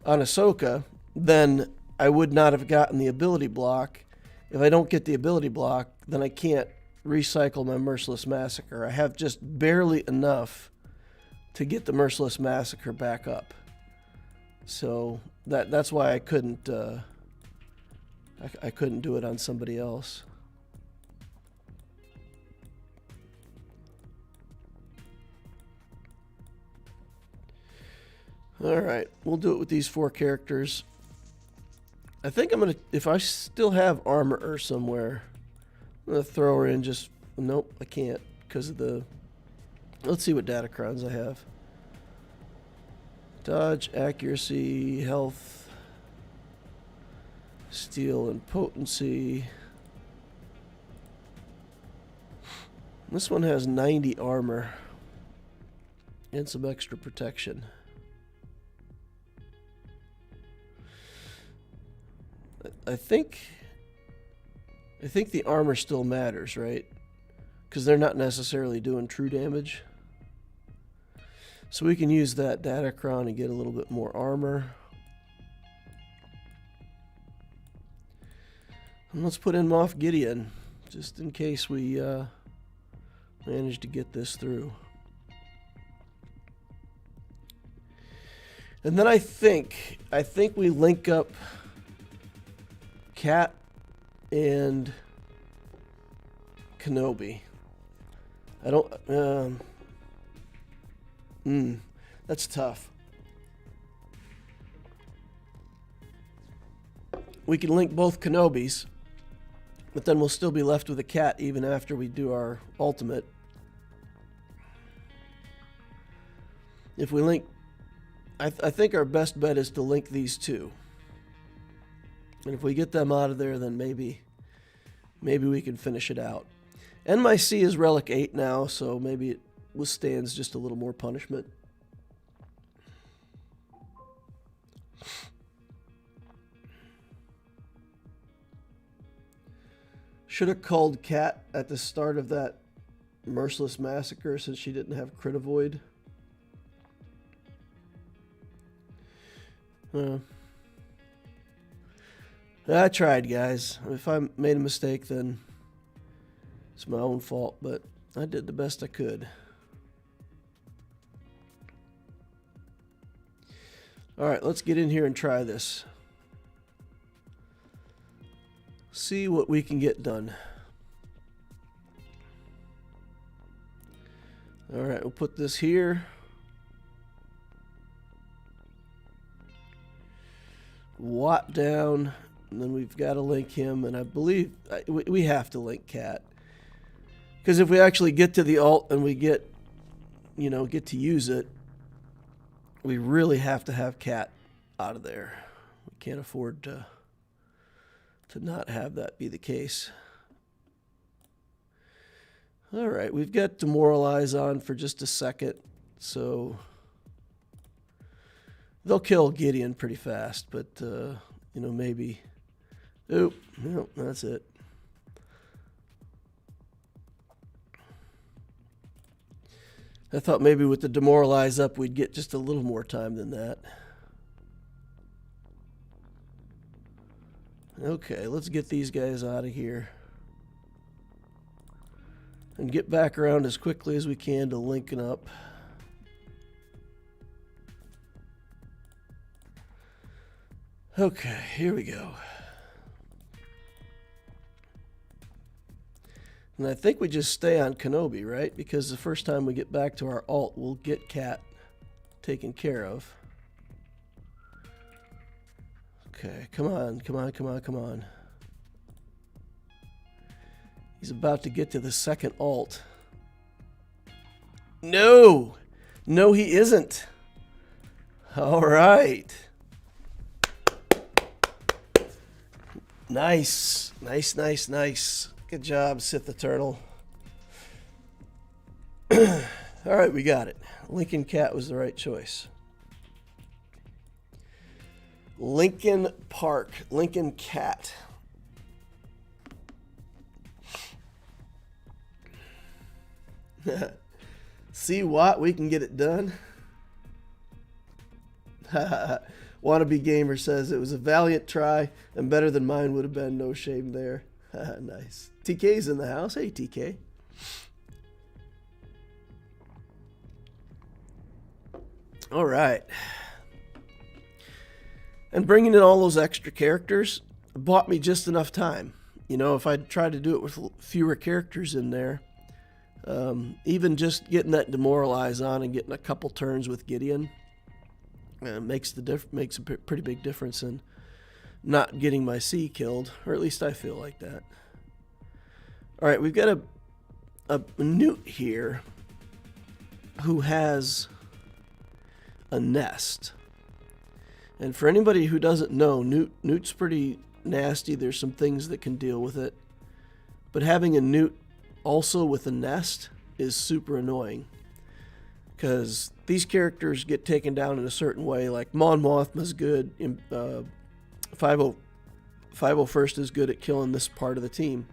on Ahsoka, then I would not have gotten the ability block. If I don't get the ability block, then I can't recycle my Merciless Massacre. I have just barely enough to get the Merciless Massacre back up. So that's why I couldn't I couldn't do it on somebody else. All right, we'll do it with these 4 characters. I think I'm going to, if I still have armor somewhere, I'm going to throw her in just, nope, I can't because of the, let's see what datacrons I have. Dodge, accuracy, health, steel, and potency. This one has 90 armor and some extra protection. I think the armor still matters, right? Because they're not necessarily doing true damage. So we can use that datacron and get a little bit more armor. And let's put in Moff Gideon, just in case we manage to get this through. And then I think we link up Kat and Kenobi. I don't that's tough. We can link both Kenobis, but then we'll still be left with a Kat even after we do our ultimate. If we link, I think our best bet is to link these 2. And if we get them out of there, then maybe we can finish it out. And my C is Relic 8 now, so maybe it withstands just a little more punishment. Should have called Kat at the start of that Merciless Massacre since she didn't have Crit Avoid. I tried, guys. If I made a mistake, then it's my own fault, but I did the best I could. All right, let's get in here and try this. see what we can get done. All right, we'll put this here. Watt down, and then we've got to link him, and I believe we have to link Cat. Because if we actually get to the alt and we get, you know, get to use it, we really have to have Cat out of there. We can't afford to not have that be the case. All right, we've got Demoralize on for just a second, so they'll kill Gideon pretty fast, but, you know, maybe... Oop, no, that's it. I thought maybe with the Demoralize up, we'd get just a little more time than that. Okay, let's get these guys out of here. And get back around as quickly as we can to linking up. Okay, here we go. And I think we just stay on Kenobi, right? Because the first time we get back to our alt, we'll get Cat taken care of. Okay, come on, come on, come on, come on. He's about to get to the second alt. No! No, he isn't. All right. Nice. Nice, nice, nice. Good job, Sith the Turtle. All right, we got it. Lincoln Cat was the right choice. Lincoln Park. Lincoln Cat. See what? We can get it done. Wannabe Gamer says it was a valiant try and better than mine would have been. No shame there. Nice. TK's in the house. Hey, TK. All right. And bringing in all those extra characters bought me just enough time. You know, if I'd tried to do it with fewer characters in there, even just getting that Demoralize on and getting a couple turns with Gideon makes a pretty big difference in not getting my C killed, or at least I feel like that. All right, we've got a Newt here who has a nest. And for anybody who doesn't know, Newt's pretty nasty. There's some things that can deal with it. But having a Newt also with a nest is super annoying. Because these characters get taken down in a certain way. Like Mon Mothma's good. 501st is good at killing this part of the team.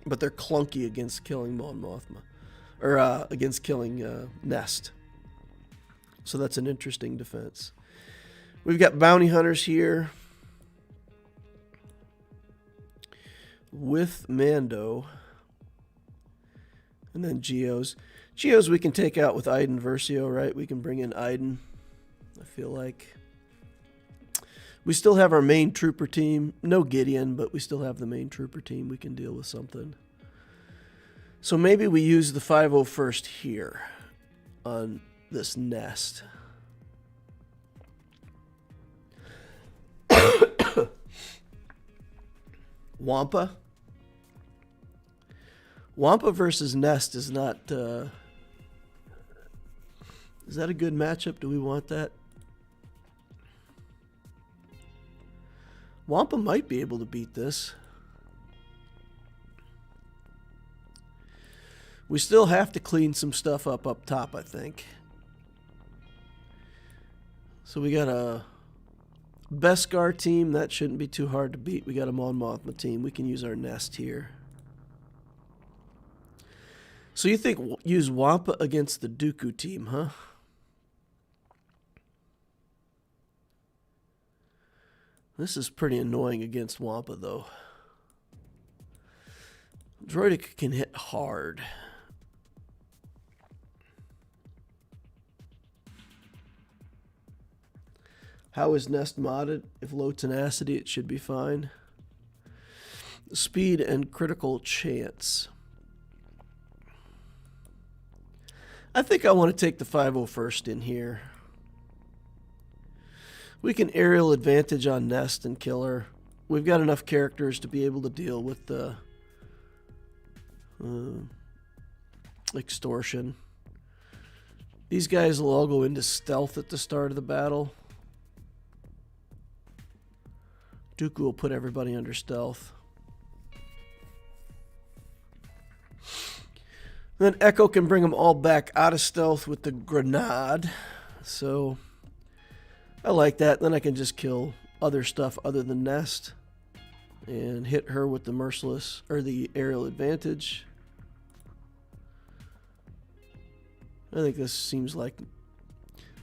But they're clunky against killing Mon Mothma. Or against killing Nest. So that's an interesting defense. We've got bounty hunters here with Mando. And then Geos. Geos we can take out with Iden Versio, right? We can bring in Iden, I feel like. We still have our main trooper team. No Gideon, but we still have the main trooper team. We can deal with something. So maybe we use the 501st here on this nest. Wampa. Wampa versus Nest is not... is that a good matchup? Do we want that? Wampa might be able to beat this. We still have to clean some stuff up top, I think. So we got a Beskar team. That shouldn't be too hard to beat. We got a Mon Mothma team. We can use our Nest here. So you think use Wampa against the Dooku team, huh? This is pretty annoying against Wampa, though. Droidic can hit hard. How is Nest modded? If low tenacity, it should be fine. Speed and critical chance. I think I want to take the 501st in here. We can aerial advantage on Nest and kill her. We've got enough characters to be able to deal with the extortion. These guys will all go into stealth at the start of the battle. Dooku will put everybody under stealth. Then Echo can bring them all back out of stealth with the grenade. So I like that. Then I can just kill other stuff other than Nest and hit her with the merciless or the aerial advantage. I think this seems like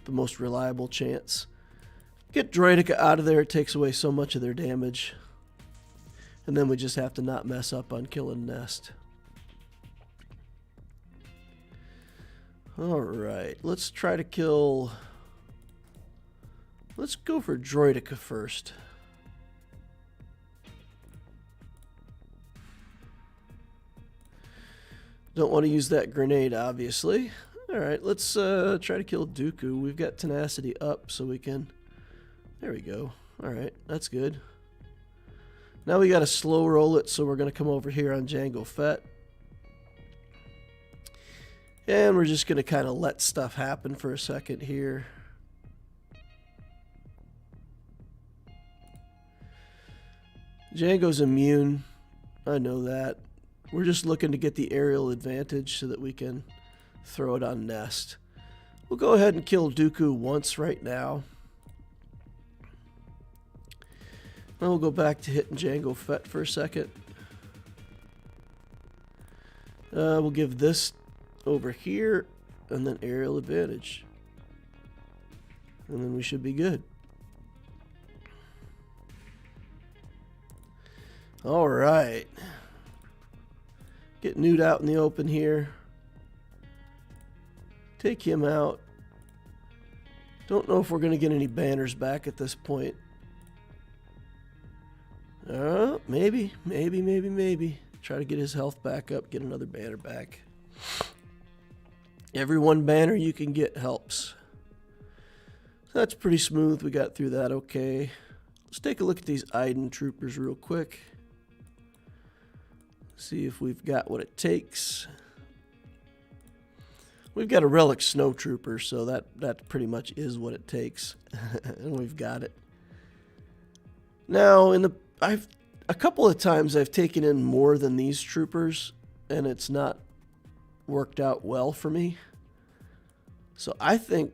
the most reliable chance. Get Droideka out of there. It takes away so much of their damage. And then we just have to not mess up on killing Nest. Alright, let's try to kill... Let's go for Droideka first. Don't want to use that grenade, obviously. Alright, let's try to kill Dooku. We've got tenacity up, so we can... There we go. Alright, that's good. Now we got to slow roll it, so we're going to come over here on Jango Fett. And we're just going to kind of let stuff happen for a second here. Jango's immune. I know that. We're just looking to get the aerial advantage so that we can throw it on Nest. We'll go ahead and kill Dooku once right now. Then we'll go back to hitting Jango Fett for a second. We'll give this over here and then aerial advantage. And then we should be good. Alright. Get Newt out in the open here. Take him out. Don't know if we're going to get any banners back at this point. Maybe. Try to get his health back up, get another banner back. Every one banner you can get helps. So that's pretty smooth. We got through that okay. Let's take a look at these Iden troopers real quick. See if we've got what it takes. We've got a relic snow trooper, so that pretty much is what it takes. And we've got it. Now, a couple of times I've taken in more than these troopers, and it's not worked out well for me. So I think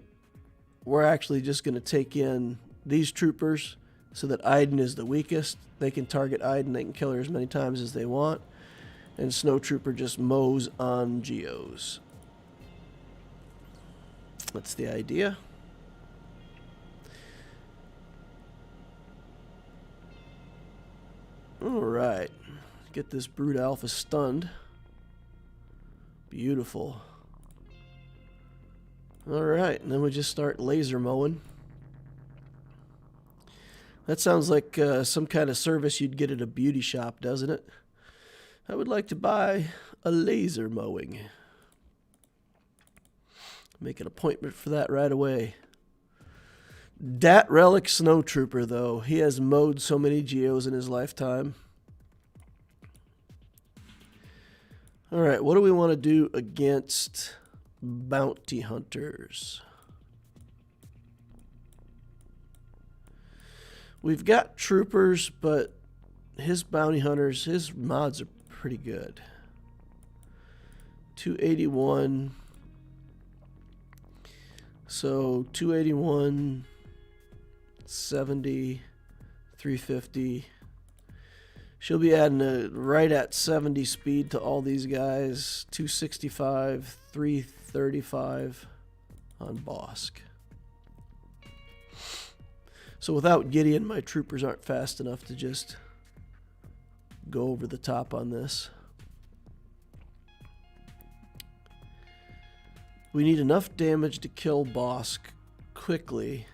we're actually just going to take in these troopers so that Iden is the weakest. They can target Iden, they can kill her as many times as they want. And Snow Trooper just mows on Geos. That's the idea. Alright. Get this Brood Alpha stunned. Beautiful. Alright, and then we just start laser mowing. That sounds like some kind of service you'd get at a beauty shop, doesn't it? I would like to buy a laser mowing. Make an appointment for that right away. Dat Relic Snow Trooper, though. He has mowed so many Geos in his lifetime. Alright, what do we want to do against bounty hunters? We've got troopers, but his bounty hunters, his mods are pretty good. 281. So 281, 70, 350. She'll be adding right at 70 speed to all these guys. 265, 335 on Bosk. So without Gideon, my troopers aren't fast enough to just go over the top on this. We need enough damage to kill Bosk quickly.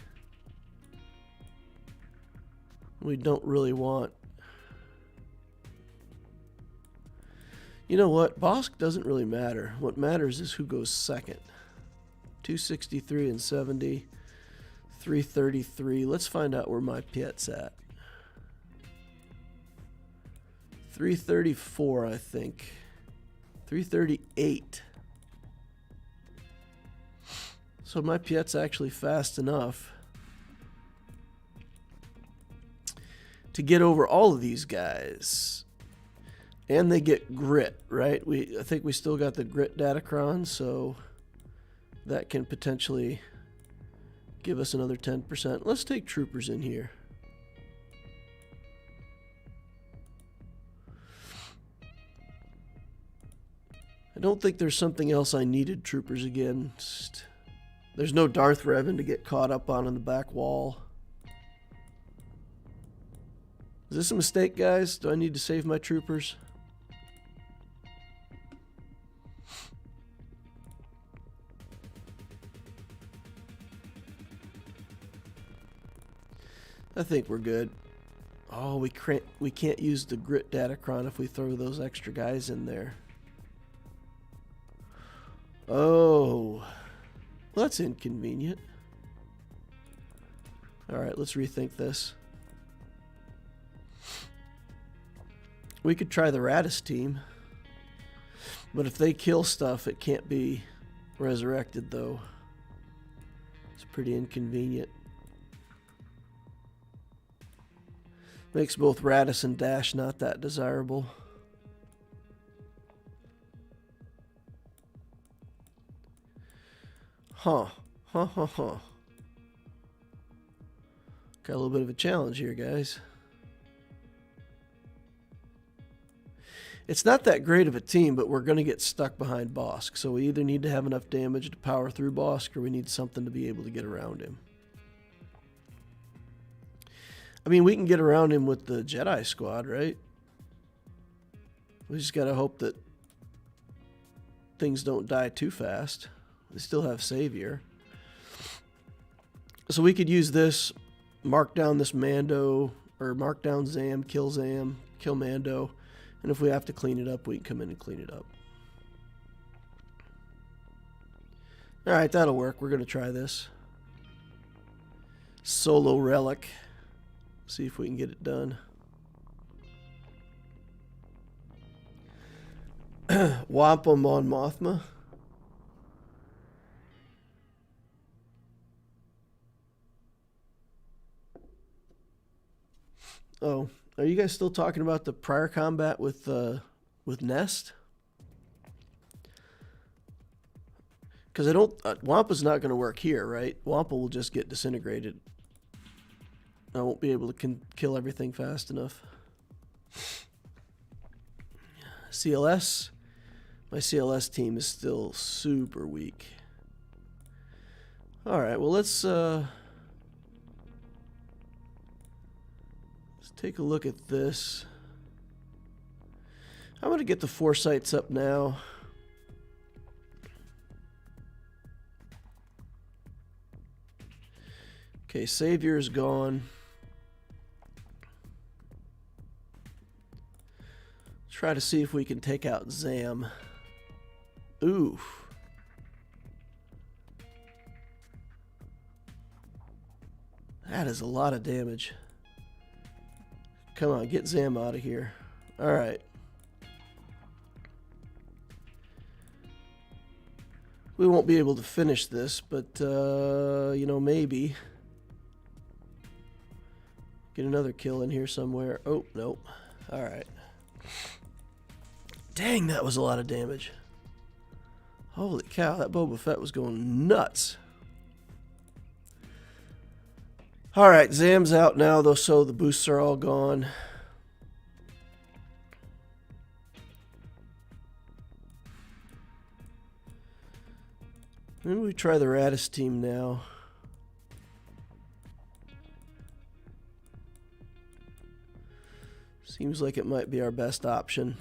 We don't really want You know what? Bosk doesn't really matter. What matters is who goes second. 263 and 70. 333. Let's find out where my Piet's at. 334, I think. 338. So my Piet's actually fast enough to get over all of these guys. And they get grit, right? I think we still got the grit datacron, so that can potentially give us another 10%. Let's take troopers in here. I don't think there's something else I needed troopers against. There's no Darth Revan to get caught up on the back wall. Is this a mistake, guys? Do I need to save my troopers? I think we're good. Oh, we can't use the grit datacron if we throw those extra guys in there. Oh, well, that's inconvenient. All right, let's rethink this. We could try the Radis team, but if they kill stuff, it can't be resurrected, though. It's pretty inconvenient. Makes both Radis and Dash not that desirable. Huh. Got a little bit of a challenge here, guys. It's not that great of a team, but we're going to get stuck behind Bosk. So we either need to have enough damage to power through Bosk, or we need something to be able to get around him. I mean, we can get around him with the Jedi squad, right? We just got to hope that things don't die too fast. They still have Savior. So we could use this, mark down this Mando, or mark down Zam, kill Mando. And if we have to clean it up, we can come in and clean it up. Alright, that'll work. We're going to try this. Solo relic. See if we can get it done. Wampa Mon Mothma. Oh, are you guys still talking about the prior combat with Nest? Because I don't. Wampa's not going to work here, right? Wampa will just get disintegrated. I won't be able to kill everything fast enough. CLS. My CLS team is still super weak. Alright, well let's take a look at this. I'm going to get the foresights up now. Okay, Savior is gone. Try to see if we can take out Zam. Ooh. That is a lot of damage. Come on, get Zam out of here. Alright. We won't be able to finish this, but, you know, maybe. Get another kill in here somewhere. Oh, nope. Alright. Dang, that was a lot of damage. Holy cow, that Boba Fett was going nuts. Alright, Zam's out now, though, so the boosts are all gone. Maybe we try the Radis team now. Seems like it might be our best option.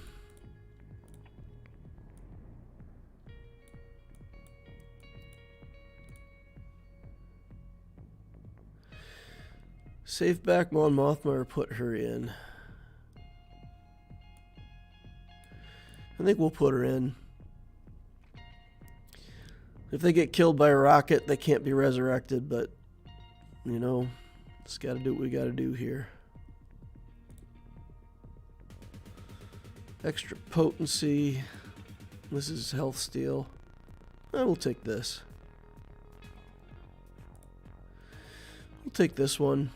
Save back Mon Mothma or put her in. And think we'll put her in. If they get killed by a rocket, they can't be resurrected, but, you know, just got to do what we got to do here. Extra potency. This is health steal. We'll take this. We'll take this one.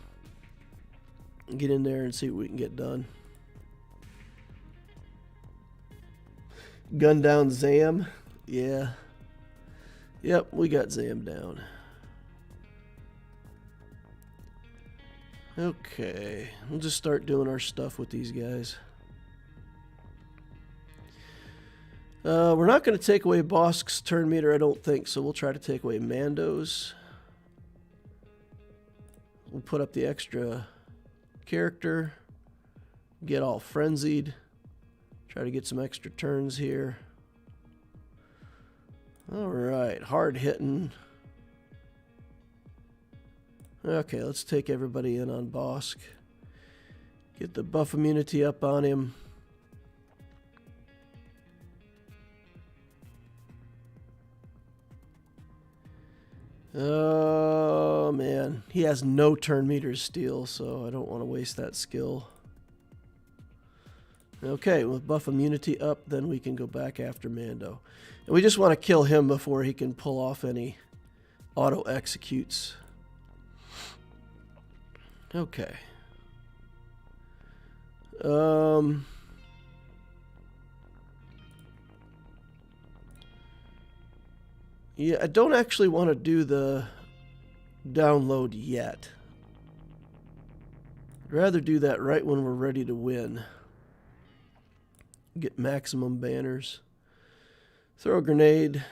Get in there and see what we can get done. Gun down Zam. Yeah. Yep, we got Zam down. Okay. We'll just start doing our stuff with these guys. We're not going to take away Bosk's turn meter, I don't think, so we'll try to take away Mando's. We'll put up the extra character. Get all frenzied. Try to get some extra turns here. Alright, hard hitting. Okay, let's take everybody in on Bosk. Get the buff immunity up on him. Oh man, he has no turn meter steal, so I don't want to waste that skill. Okay, with buff immunity up, then we can go back after Mando. And we just want to kill him before he can pull off any auto executes. Okay. Yeah, I don't actually want to do the download yet. I'd rather do that right when we're ready to win. Get maximum banners. Throw a grenade.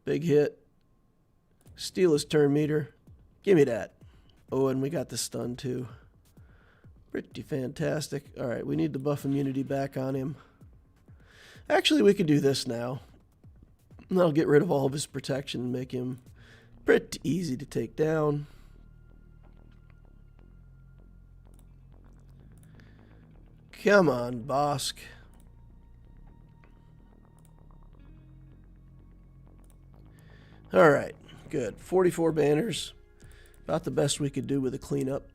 Big hit. Steal his turn meter. Give me that. Oh, and we got the stun too. Pretty fantastic. Alright, we need the buff immunity back on him. Actually, we could do this now. That'll get rid of all of his protection and make him pretty easy to take down. Come on, Bosk. Alright, good. 44 banners. About the best we could do with a cleanup.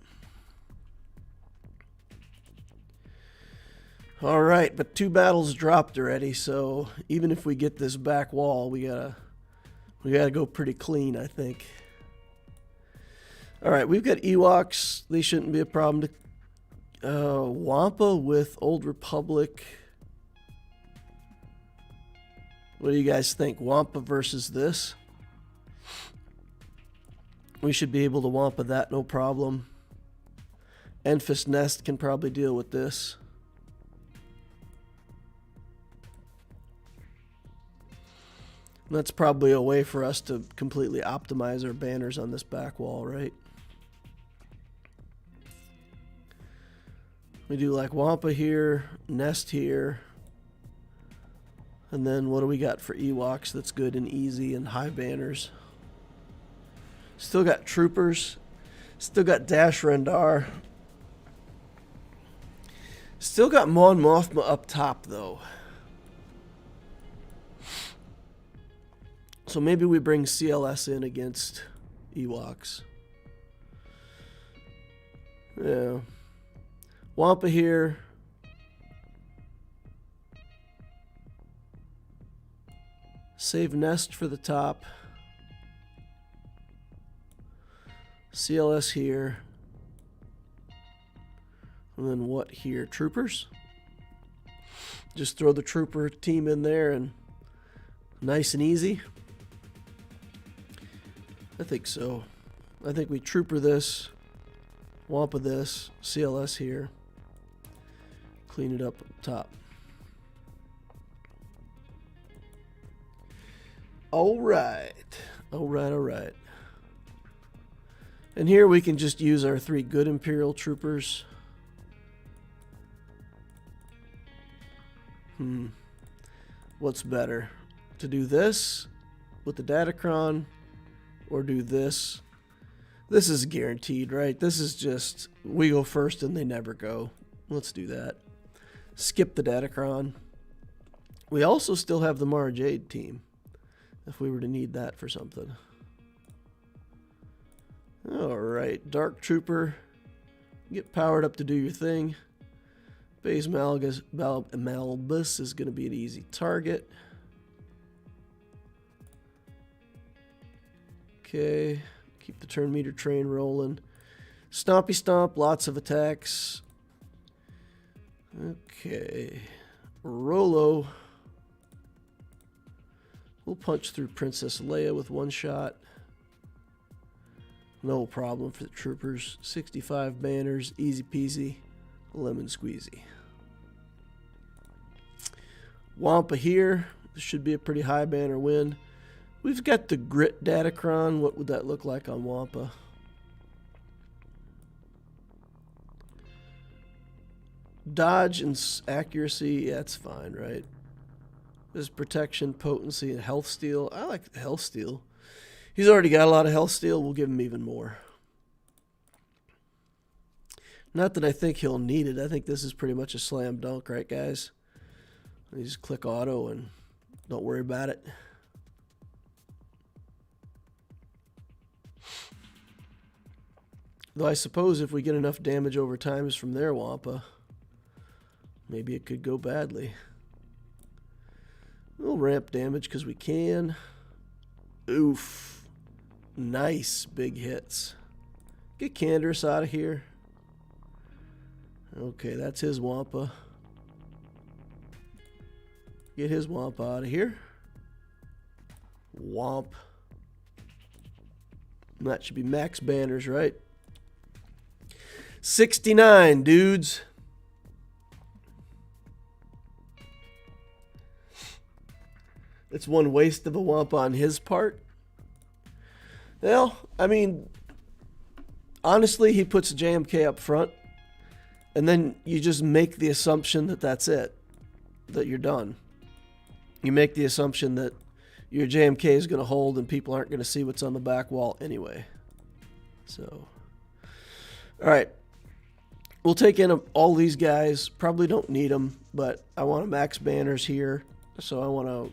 Alright, but 2 battles dropped already, so even if we get this back wall, we gotta go pretty clean, I think. Alright, we've got Ewoks. They shouldn't be a problem to Wampa with Old Republic. What do you guys think? Wampa versus this? We should be able to Wampa that, no problem. Enfys Nest can probably deal with this. That's probably a way for us to completely optimize our banners on this back wall, right? We do like Wampa here, Nest here. And then what do we got for Ewoks that's good and easy and high banners? Still got Troopers. Still got Dash Rendar. Still got Mon Mothma up top, though. So maybe we bring CLS in against Ewoks. Yeah. Wampa here. Save Nest for the top. CLS here. And then what here? Troopers? Just throw the Trooper team in there and nice and easy. I think so. I think we Trooper this, Wampa this, CLS here. Clean it up top. Alright. Alright. And here we can just use our 3 good Imperial Troopers. What's better? To do this with the Datacron or do this? This is guaranteed, right? This is just, we go first and they never go. Let's do that. Skip the Datacron. We also still have the Mara Jade team, if we were to need that for something. Alright, Dark Trooper. Get powered up to do your thing. Base Malgus is going to be an easy target. Okay, keep the turn meter train rolling. Stompy Stomp, lots of attacks. Okay, Rolo. We'll punch through Princess Leia with one shot. No problem for the troopers. 65 banners, easy peasy, lemon squeezy. Wampa here. This should be a pretty high banner win. We've got the Grit Datacron. What would that look like on Wampa? Dodge and accuracy, yeah, that's fine, right? There's protection, potency, and health steal. I like the health steal. He's already got a lot of health steal. We'll give him even more. Not that I think he'll need it. I think this is pretty much a slam dunk, right, guys? You just click auto and don't worry about it. Though I suppose if we get enough damage over times from their Wampa, maybe it could go badly. We'll ramp damage because we can. Oof. Nice big hits. Get Canderous out of here. Okay, that's his Wampa. Get his Wampa out of here. Womp. That should be max banners, right? 69, dudes. It's one waste of a Wampa on his part. Well, I mean, honestly, he puts JMK up front, and then you just make the assumption that that's it, that you're done. You make the assumption that your JMK is going to hold and people aren't going to see what's on the back wall anyway. So, all right. We'll take in all these guys. Probably don't need them, but I want to max banners here, so I want to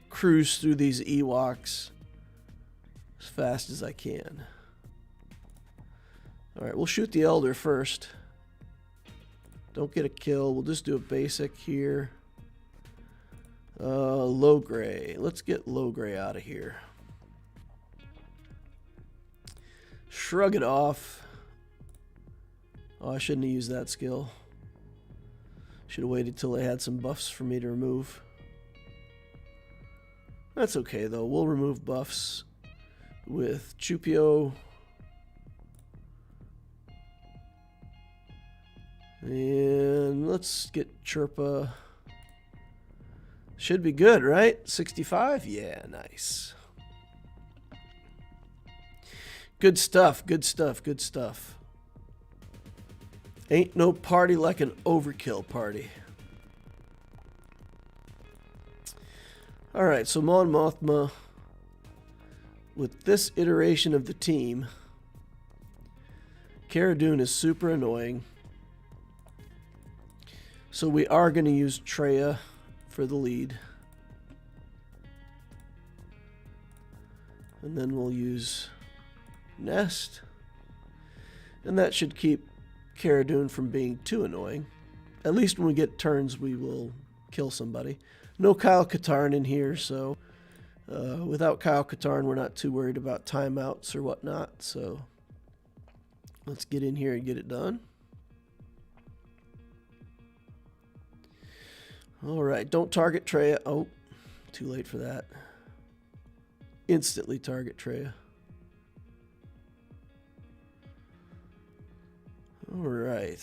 cruise through these Ewoks as fast as I can. Alright, we'll shoot the Elder first. Don't get a kill. We'll just do a basic here. Low gray. Let's get low gray out of here. Shrug it off. Oh, I shouldn't have used that skill. Should have waited till they had some buffs for me to remove. That's okay, though. We'll remove buffs with Chupio. And let's get Chirpa. Should be good, right? 65? Yeah, nice. Good stuff, good stuff, good stuff. Ain't no party like an overkill party. Alright, so Mon Mothma, with this iteration of the team, Cara Dune is super annoying. So we are going to use Traya for the lead. And then we'll use Nest. And that should keep Cara Dune from being too annoying. At least when we get turns, we will kill somebody. No Kyle Katarn in here, so without Kyle Katarn, we're not too worried about timeouts or whatnot. So let's get in here and get it done. All right, don't target Traya. Oh, too late for that. Instantly target Traya. All right.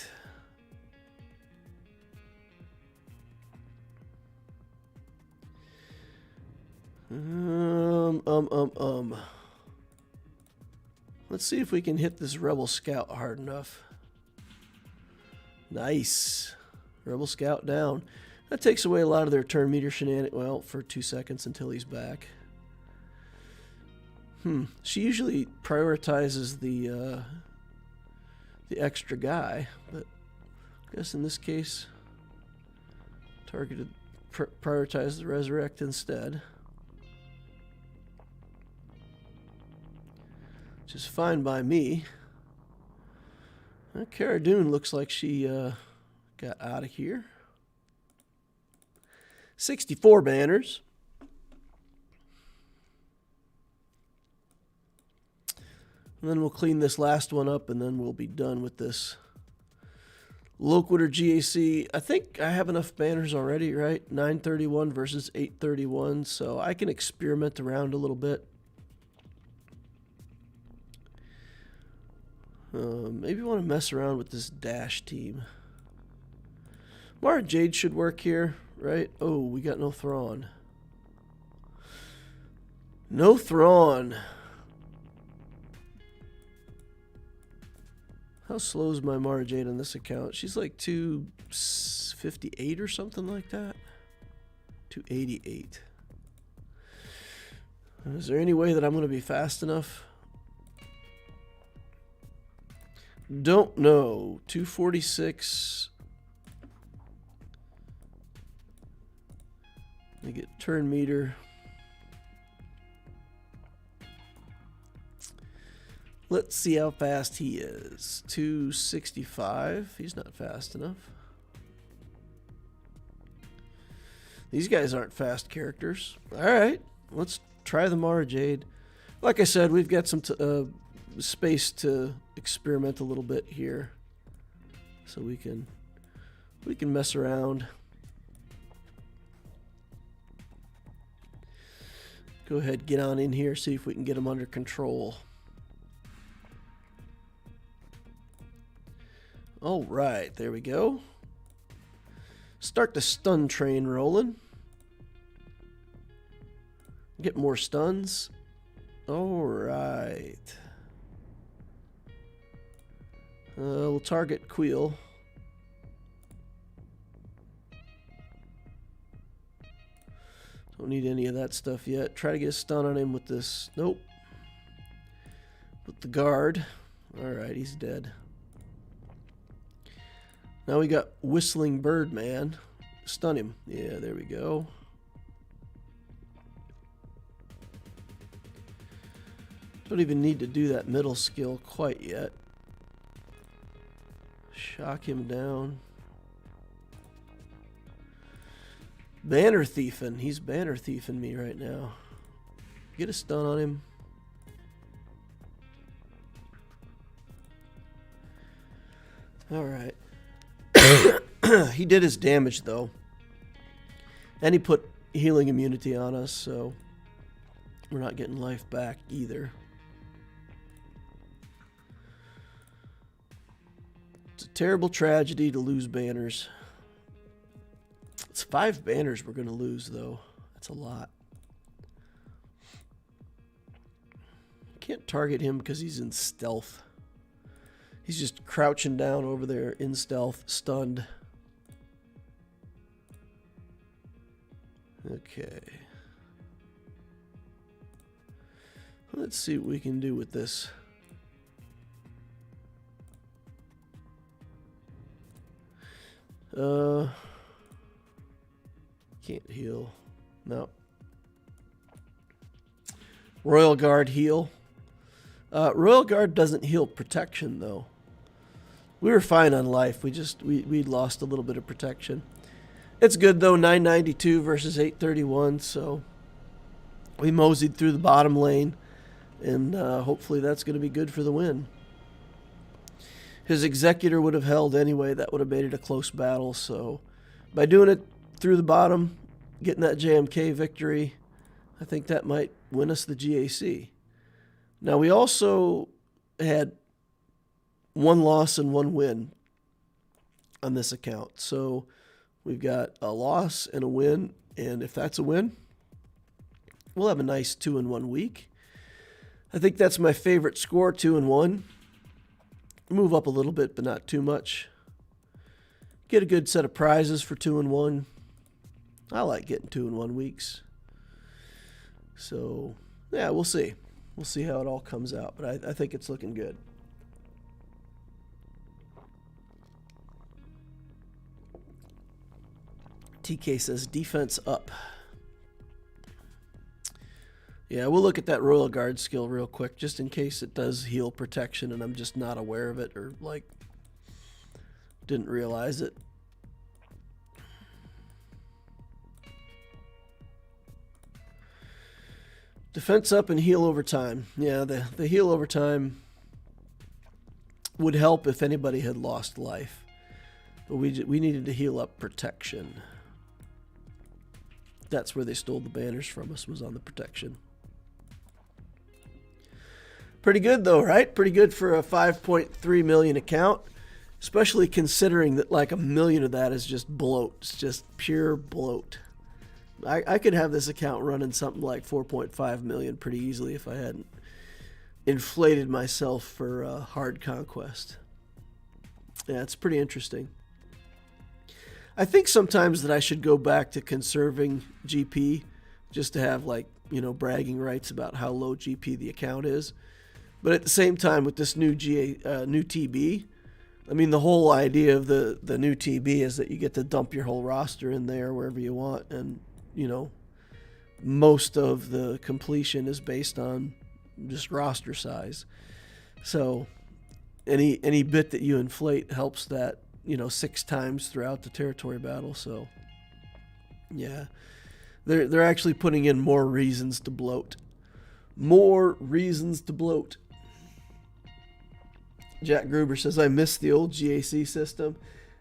Let's see if we can hit this Rebel Scout hard enough. Nice. Rebel Scout down. That takes away a lot of their turn meter shenanigans. Well, for 2 seconds until he's back. She usually prioritizes the the extra guy, but I guess in this case, targeted prioritize the resurrect instead. Which is fine by me. Cara Dune looks like she got out of here. 64 banners. And then we'll clean this last one up, and then we'll be done with this Loquitur GAC. I think I have enough banners already, right? 931 versus 831, so I can experiment around a little bit. Maybe want to mess around with this dash team. Mara Jade should work here, right? Oh, we got no Thrawn. No Thrawn. How slow is my Mara Jade on this account? She's like 258 or something like that. 288. Is there any way that I'm going to be fast enough? Don't know. 246. I get turn meter. Let's see how fast he is. 265. He's not fast enough. These guys aren't fast characters. Alright, let's try the Mara Jade. Like I said, we've got some space to experiment a little bit here. So we can mess around. Go ahead, get on in here, see if we can get them under control. All right, there we go. Start the stun train rolling. Get more stuns. All right. We'll target Queel. Don't need any of that stuff yet. Try to get a stun on him with this. Nope. With the guard. Alright, he's dead. Now we got Whistling Birdman. Stun him. Yeah, there we go. Don't even need to do that middle skill quite yet. Shock him down. Banner thiefing. He's banner thiefing me right now. Get a stun on him. Alright. He did his damage though. And he put healing immunity on us, so we're not getting life back either. It's a terrible tragedy to lose banners. It's 5 banners we're going to lose, though. That's a lot. Can't target him because he's in stealth. He's just crouching down over there in stealth, stunned. Okay. Let's see what we can do with this. Can't heal. No. Royal Guard heal. Royal Guard doesn't heal protection though. We were fine on life. We lost a little bit of protection. It's good though. 992 versus 831. So we moseyed through the bottom lane, and hopefully that's going to be good for the win. His Executor would have held anyway. That would have made it a close battle. So by doing it through the bottom, getting that JMK victory, I think that might win us the GAC. Now, we also had 1 loss and 1 win on this account. So we've got a loss and a win, and if that's a win, we'll have a nice 2-1 week. I think that's my favorite score, 2-1. Move up a little bit, but not too much. Get a good set of prizes for 2-1. I like getting 2-1 weeks. So, yeah, we'll see. We'll see how it all comes out, but I think it's looking good. TK says defense up. Yeah, we'll look at that Royal Guard skill real quick, just in case it does heal protection and I'm just not aware of it or, like, didn't realize it. Defense up and heal over time. Yeah, the heal over time would help if anybody had lost life. But we needed to heal up protection. That's where they stole the banners from us, was on the protection. Pretty good though, right? Pretty good for a 5.3 million account, especially considering that like 1 million of that is just bloat. It's just pure bloat. I could have this account running something like 4.5 million pretty easily if I hadn't inflated myself for hard conquest. Yeah, it's pretty interesting. I think sometimes that I should go back to conserving GP just to have, like, you know, bragging rights about how low GP the account is. But at the same time, with this new new TB, I mean, the whole idea of the new TB is that you get to dump your whole roster in there wherever you want, and, you know, most of the completion is based on just roster size. So any bit that you inflate helps that, you know, 6 times throughout the territory battle. So yeah, they're actually putting in more reasons to bloat. More reasons to bloat. Jack Gruber says, I miss the old GAC system.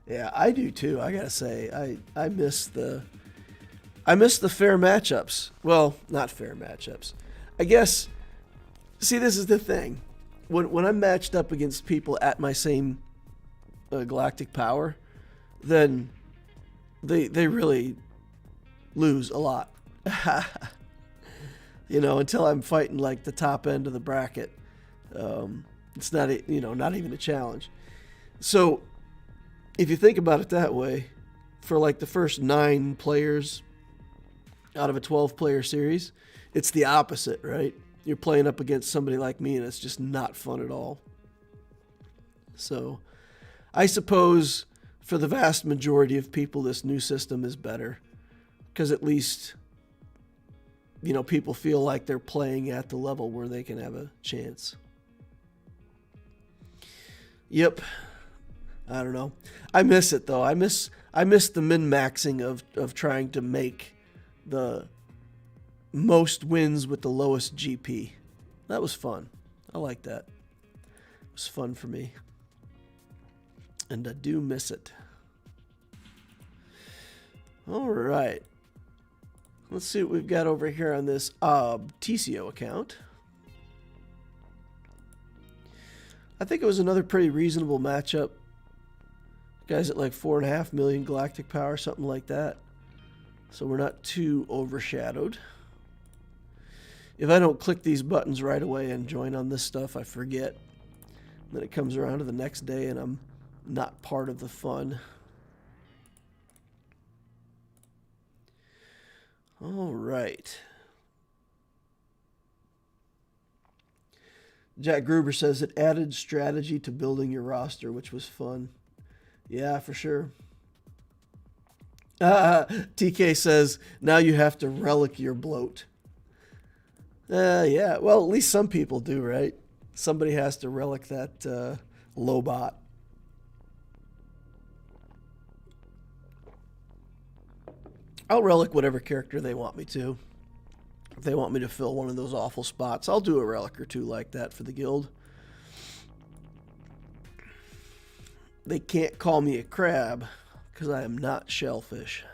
Yeah, I do too. I gotta say, I miss the fair matchups. Well, not fair matchups. I guess, see, this is the thing. When I'm matched up against people at my same galactic power, then they really lose a lot. You know, until I'm fighting like the top end of the bracket, it's not, you know, not even a challenge. So if you think about it that way, for like the first 9 players out of a 12-player series, it's the opposite, right? You're playing up against somebody like me, and it's just not fun at all. So I suppose for the vast majority of people, this new system is better, because at least, you know, people feel like they're playing at the level where they can have a chance. Yep. I don't know. I miss it though. I miss the min-maxing of trying to make the most wins with the lowest GP. That was fun. I like that. It was fun for me. And I do miss it. All right. Let's see what we've got over here on this TCO account. I think it was another pretty reasonable matchup. Guys at like 4.5 million galactic power, something like that. So we're not too overshadowed. If I don't click these buttons right away and join on this stuff, I forget. Then it comes around to the next day and I'm not part of the fun. All right. Jack Gruber says it added strategy to building your roster, which was fun. Yeah, for sure. TK says, now you have to relic your bloat. Yeah, well, at least some people do, right? Somebody has to relic that Lobot. I'll relic whatever character they want me to. If they want me to fill one of those awful spots, I'll do a relic or two like that for the guild. They can't call me a crab because I am not shellfish.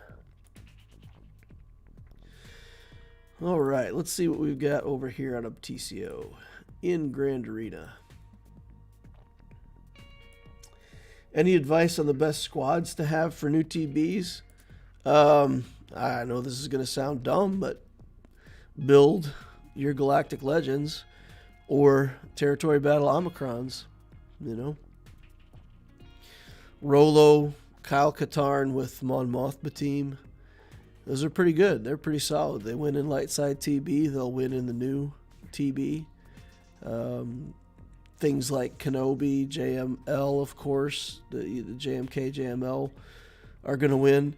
All right, let's see what we've got over here on Obticeo in Grand Arena. Any advice on the best squads to have for new TBs? I know this is going to sound dumb, but build your Galactic Legends or Territory Battle Omicrons, you know. Rolo, Kyle Katarn with Mon Mothma team. Those are pretty good. They're pretty solid. They win in light side TB. They'll win in the new TB. Things like Kenobi, JML, of course, the JMK, JML are going to win.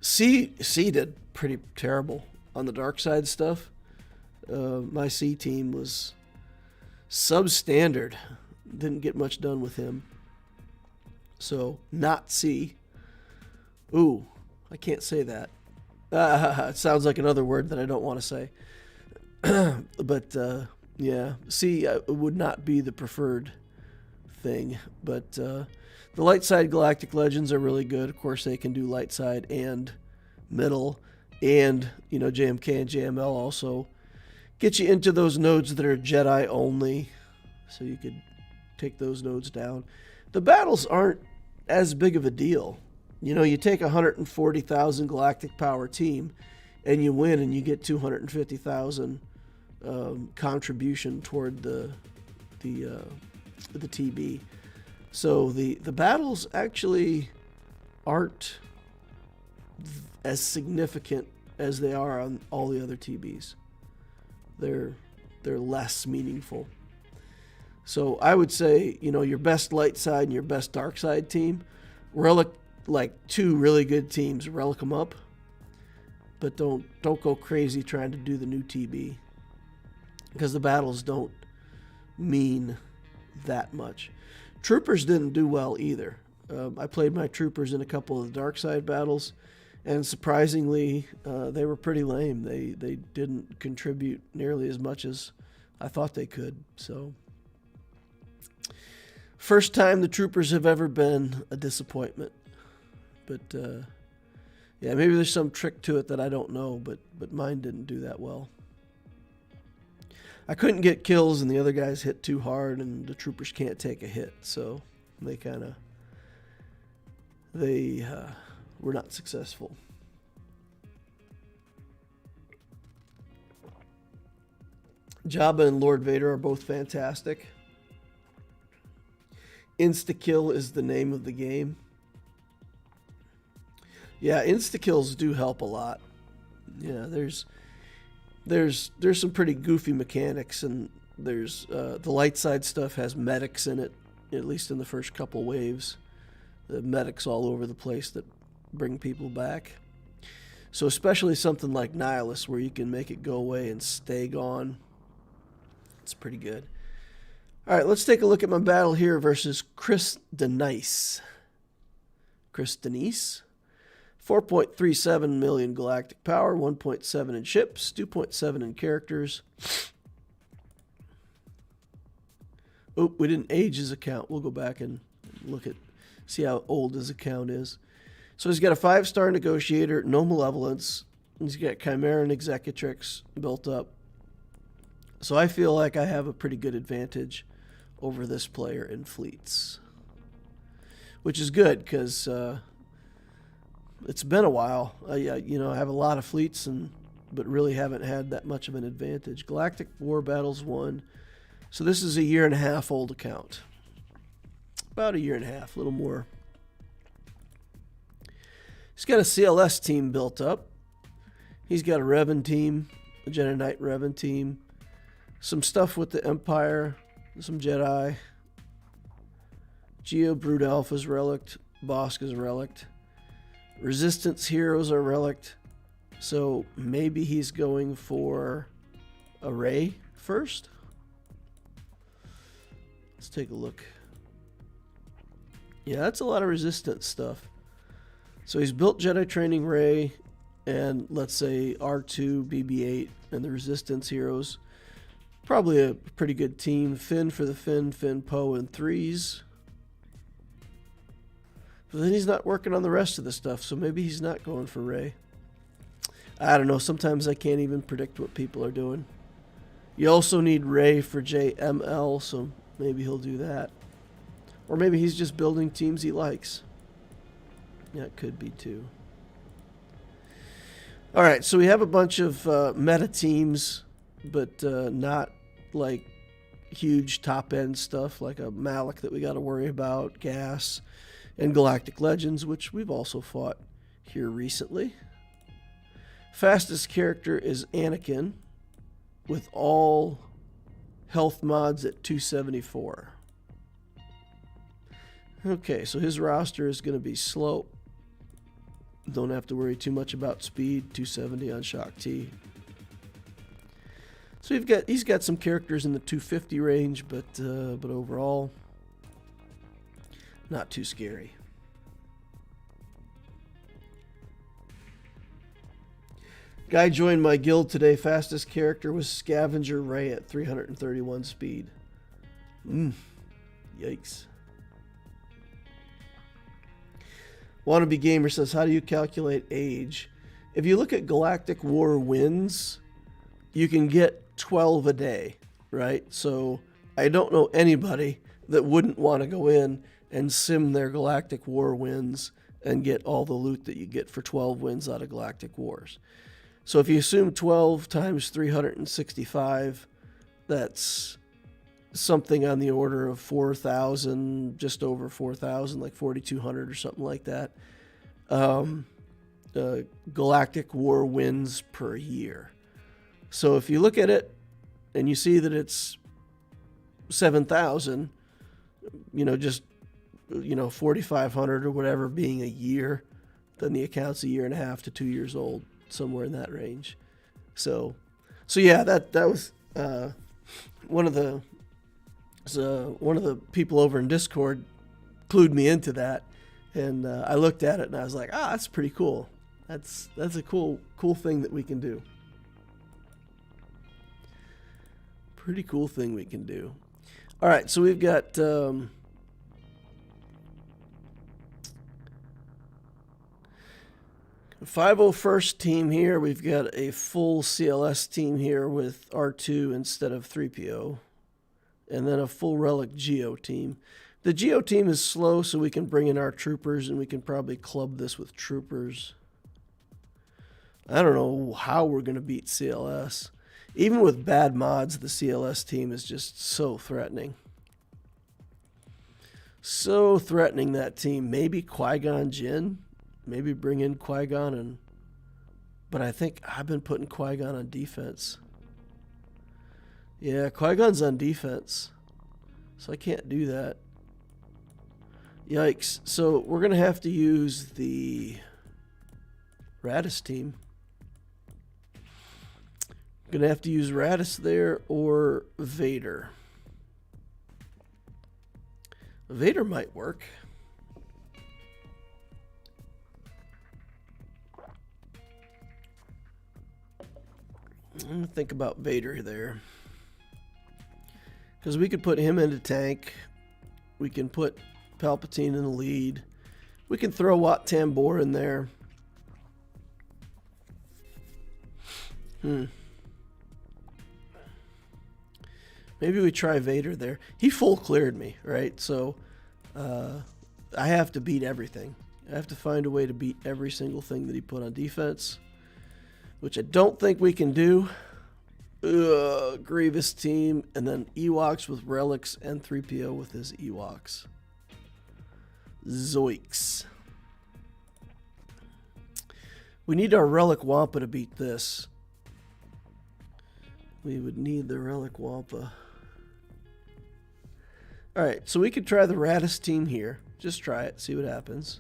C did pretty terrible on the dark side stuff. My C team was substandard. Didn't get much done with him. So, not C. Ooh, I can't say that. It sounds like another word that I don't want to say. But, yeah, C would not be the preferred thing. But the light side Galactic Legends are really good. Of course, they can do light side and middle. And, you know, JMK and JML also get you into those nodes that are Jedi only. So you could take those nodes down. The battles aren't as big of a deal. You know, you take a 140,000 galactic power team and you win and you get 250,000 contribution toward the TB. So the battles actually aren't as significant as they are on all the other TBs. They're less meaningful. So I would say, you know, your best light side and your best dark side team, relic like two really good teams, relic them up, but don't go crazy trying to do the new TB, because the battles don't mean that much. Troopers didn't do well either. I played my troopers in a couple of the dark side battles, and surprisingly, they were pretty lame. They didn't contribute nearly as much as I thought they could. So, first time the troopers have ever been a disappointment. But, yeah, maybe there's some trick to it that I don't know, but mine didn't do that well. I couldn't get kills, and the other guys hit too hard, and the troopers can't take a hit, so they were not successful. Jabba and Lord Vader are both fantastic. Insta-kill is the name of the game. Yeah, insta-kills do help a lot. Yeah, there's some pretty goofy mechanics, and there's the light side stuff has medics in it, at least in the first couple waves. The medics all over the place that bring people back. So especially something like Nihilus, where you can make it go away and stay gone. It's pretty good. All right, let's take a look at my battle here versus Chris Denise. Chris Denise. 4.37 million galactic power, 1.7 in ships, 2.7 in characters. Oh, we didn't age his account. We'll go back and look at, see how old his account is. So he's got a 5-star negotiator, no malevolence. He's got Chimera and Executrix built up. So I feel like I have a pretty good advantage over this player in fleets, which is good because it's been a while. You know, I have a lot of fleets, but really haven't had that much of an advantage. Galactic War Battles 1. So this is a 1.5 old account. About a 1.5, a little more. He's got a CLS team built up. He's got a Revan team, a Jedi Knight Revan team. Some stuff with the Empire, some Jedi. Geo Brood Alpha's relict. Bosk is relict. Resistance heroes are relict. So maybe he's going for a Rey first. Let's take a look. Yeah, that's a lot of resistance stuff. So he's built Jedi Training Rey and let's say R2, BB-8, and the resistance heroes. Probably a pretty good team. Finn for the Finn Poe and 3s. But then he's not working on the rest of the stuff, so maybe he's not going for Rey. I don't know. Sometimes I can't even predict what people are doing. You also need Rey for JML, so maybe he'll do that. Or maybe he's just building teams he likes. Yeah, it could be too. All right, so we have a bunch of meta teams, but not like huge top-end stuff like a Malik that we got to worry about, Gas, and Galactic Legends, which we've also fought here recently. Fastest character is Anakin with all health mods at 274. Okay, so his roster is going to be slow. Don't have to worry too much about speed. 270 on Shock T. So he's got some characters in the 250 range, but overall, not too scary. Guy joined my guild today. Fastest character was Scavenger Ray at 331 speed. Yikes. Wannabe Gamer says, how do you calculate age? If you look at Galactic War wins, you can get 12 a day, right? So I don't know anybody that wouldn't want to go in and sim their Galactic War wins and get all the loot that you get for 12 wins out of Galactic Wars. So if you assume 12 times 365, that's something on the order of 4,000, just over 4,000, like 4,200 or something like that. Galactic War wins per year. So if you look at it and you see that it's 7,000, just 4,500 or whatever being a year, then the account's a year and a half to 2 years old, somewhere in that range. So yeah, that was one of the people over in Discord clued me into that, and I looked at it and I was like, that's pretty cool. That's a cool thing that we can do. Pretty cool thing we can do. All right, so we've got 501st team here. We've got a full CLS team here with R2 instead of 3PO. And then a full Relic Geo team. The Geo team is slow, so we can bring in our troopers, and we can probably club this with troopers. I don't know how we're going to beat CLS. Even with bad mods, the CLS team is just so threatening. So threatening, that team. Maybe Qui-Gon Jinn. Maybe bring in Qui-Gon. But I think I've been putting Qui-Gon on defense. Yeah, Qui-Gon's on defense. So I can't do that. Yikes. So we're going to have to use the Radis team. Going to have to use Radis there or Vader. Vader might work. I'm going to think about Vader there. Because we could put him into tank. We can put Palpatine in the lead. We can throw Wat Tambor in there. Maybe we try Vader there. He full cleared me, right? So I have to beat everything. I have to find a way to beat every single thing that he put on defense, which I don't think we can do. Grievous team, and then Ewoks with relics and 3PO with his Ewoks. Zoiks. We need our Relic Wampa to beat this. We would need the Relic Wampa. Alright, so we could try the Radis team here. Just try it, see what happens.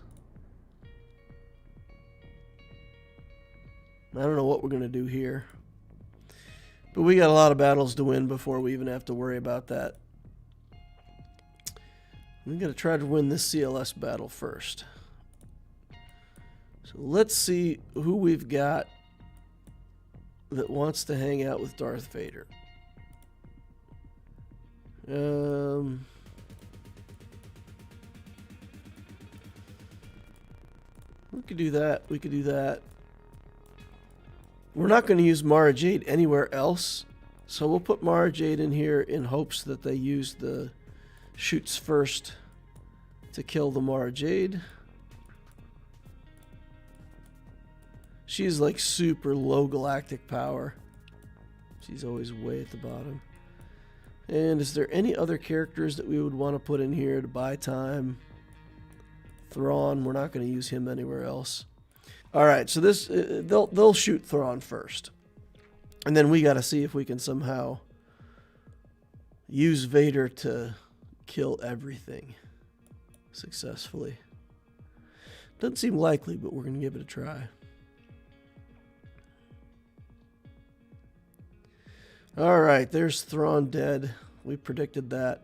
I don't know what we're going to do here. But we got a lot of battles to win before we even have to worry about that. We got to try to win this CLS battle first. So let's see who we've got that wants to hang out with Darth Vader. We could do that. We could do that. We're not going to use Mara Jade anywhere else, so we'll put Mara Jade in here in hopes that they use the shoots first to kill the Mara Jade. She's like super low galactic power. She's always way at the bottom. And is there any other characters that we would want to put in here to buy time? Thrawn, we're not going to use him anywhere else. All right, so this they'll shoot Thrawn first, and then we got to see if we can somehow use Vader to kill everything successfully. Doesn't seem likely, but we're going to give it a try. Alright, there's Thrawn dead. We predicted that.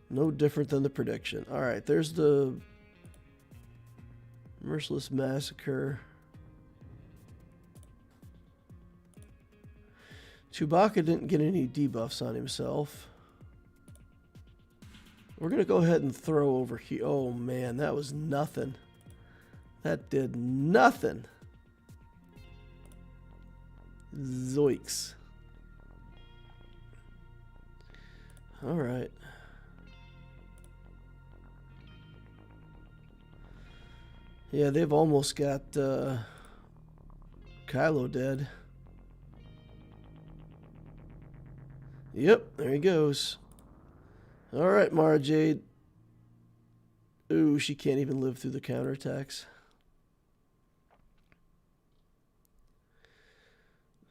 No different than the prediction. Alright, there's the Merciless Massacre. Chewbacca didn't get any debuffs on himself. We're going to go ahead and throw over here. Oh man, that was nothing. That did nothing. Zoinks. Alright. Yeah, they've almost got Kylo dead. Yep, there he goes. Alright, Mara Jade. Ooh, she can't even live through the counterattacks.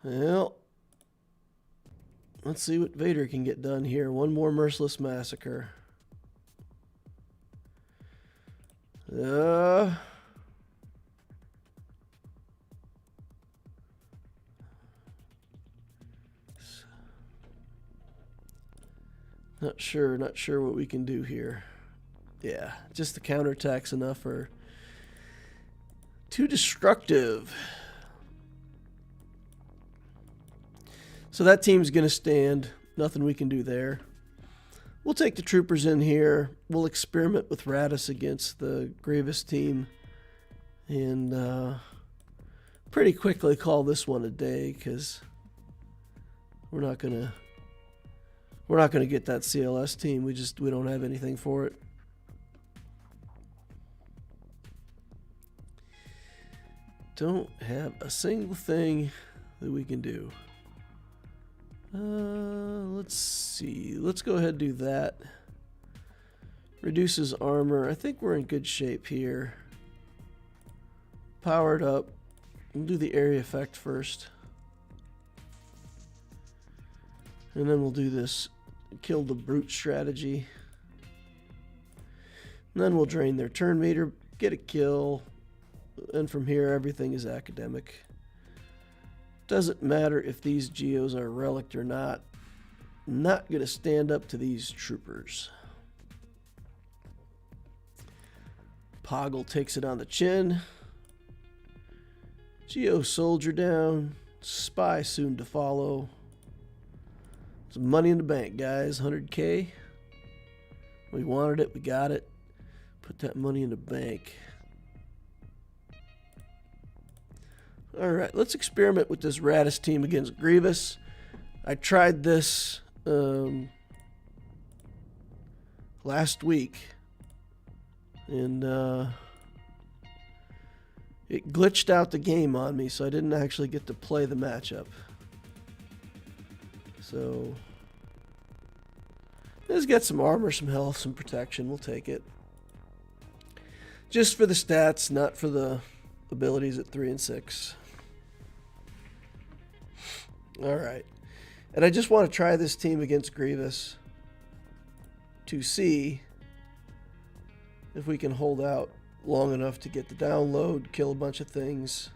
Well, let's see what Vader can get done here. One more Merciless Massacre. Not sure what we can do here. Yeah, just the counterattacks enough are too destructive. So that team's going to stand. Nothing we can do there. We'll take the troopers in here. We'll experiment with Raddus against the Grievous team. And pretty quickly call this one a day, because we're not going to get that CLS team. We don't have anything for it. Don't have a single thing that we can do. Let's see. Let's go ahead and do that. Reduces armor. I think we're in good shape here. Powered up. We'll do the area effect first. And then we'll do this kill the brute strategy. And then we'll drain their turn meter, get a kill, and from here everything is academic. Doesn't matter if these geos are relict or not. Not going to stand up to these troopers. Poggle takes it on the chin. Geo soldier down. Spy soon to follow. Some money in the bank, guys. 100K. We wanted it. We got it. Put that money in the bank. Alright, let's experiment with this Raddus team against Grievous. I tried this last week. And it glitched out the game on me, so I didn't actually get to play the matchup. So, let's get some armor, some health, some protection. We'll take it. Just for the stats, not for the abilities at 3 and 6. Alright. And I just want to try this team against Grievous to see if we can hold out long enough to get the download, kill a bunch of things.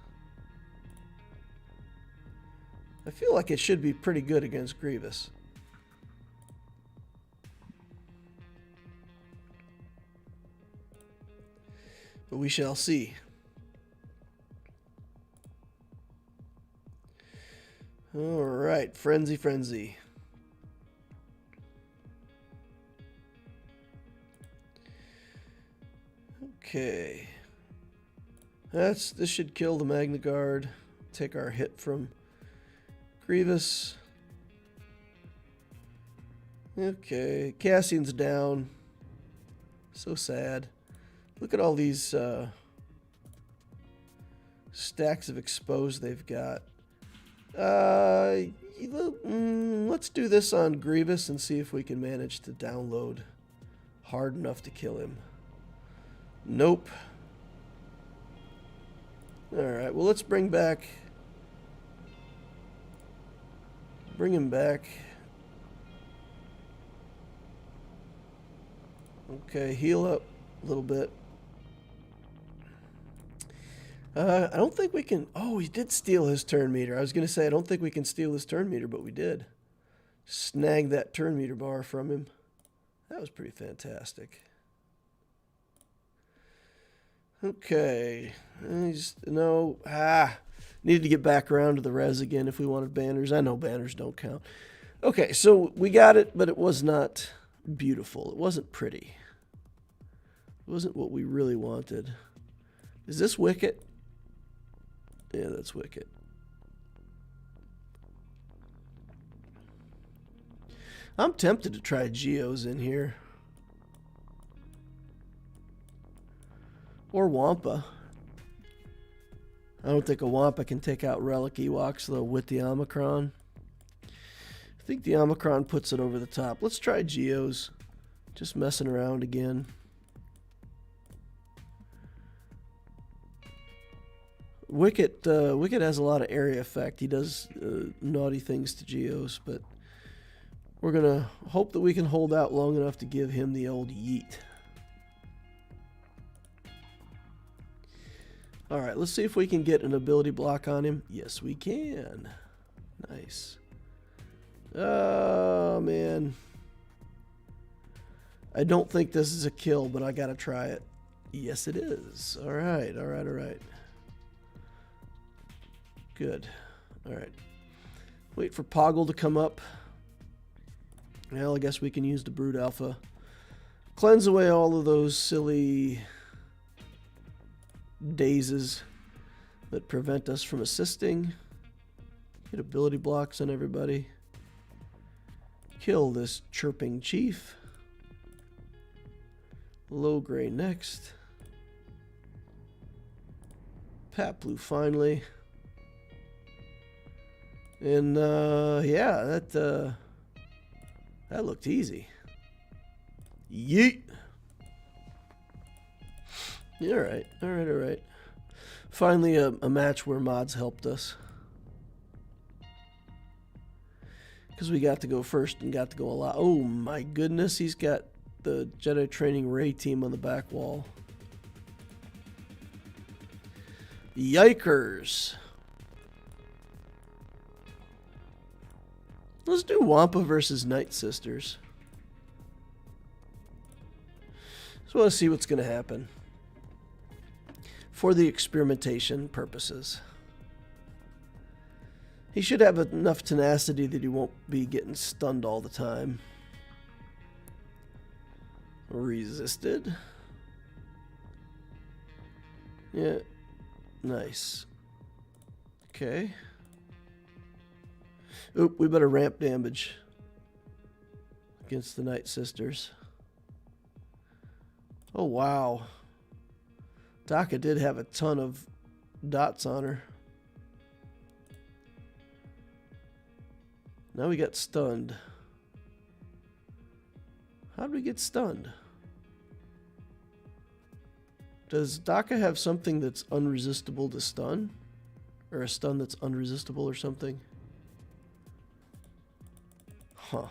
I feel like it should be pretty good against Grievous. But we shall see. Alright, Frenzy. Okay. This should kill the Magna Guard. Take our hit from Grievous. Okay, Cassian's down. So sad. Look at all these stacks of exposed they've got. Let's do this on Grievous and see if we can manage to download hard enough to kill him. Nope. Alright, well, let's bring him back. Okay, heal up a little bit. I don't think we can... Oh, we did steal his turn meter. I was going to say, I don't think we can steal his turn meter, but we did. Snag that turn meter bar from him. That was pretty fantastic. Okay. No. Needed to get back around to the res again if we wanted banners. I know banners don't count. Okay, so we got it, but it was not beautiful. It wasn't pretty. It wasn't what we really wanted. Is this Wicket? Yeah, that's Wicket. I'm tempted to try Geos in here. Or Wampa. I don't think a Wampa can take out Relic Ewoks, though, with the Omicron. I think the Omicron puts it over the top. Let's try Geos. Just messing around again. Wicket has a lot of area effect. He does naughty things to Geos, but we're going to hope that we can hold out long enough to give him the old yeet. Alright, let's see if we can get an ability block on him. Yes, we can. Nice. Oh, man. I don't think this is a kill, but I got to try it. Yes, it is. Alright, alright, alright. Good. Alright. Wait for Poggle to come up. Well, I guess we can use the Brood Alpha. Cleanse away all of those silly dazes that prevent us from assisting. Get ability blocks on everybody. Kill this chirping chief. Low gray next. Pat Blue finally. And yeah, that looked easy. Yeet. Yeah, alright, alright, alright. Finally a match where mods helped us. Because we got to go first and got to go a lot. Oh my goodness, he's got the Jedi Training Ray team on the back wall. Yikers. Let's do Wampa versus Night Sisters. Just want to see what's going to happen. For the experimentation purposes. He should have enough tenacity that he won't be getting stunned all the time. Resisted. Yeah. Nice. Okay. Oop, we better ramp damage against the Night Sisters. Oh, wow. Daka did have a ton of dots on her. Now we got stunned. How did we get stunned? Does Daka have something that's unresistible to stun? Or a stun that's unresistible or something? Huh.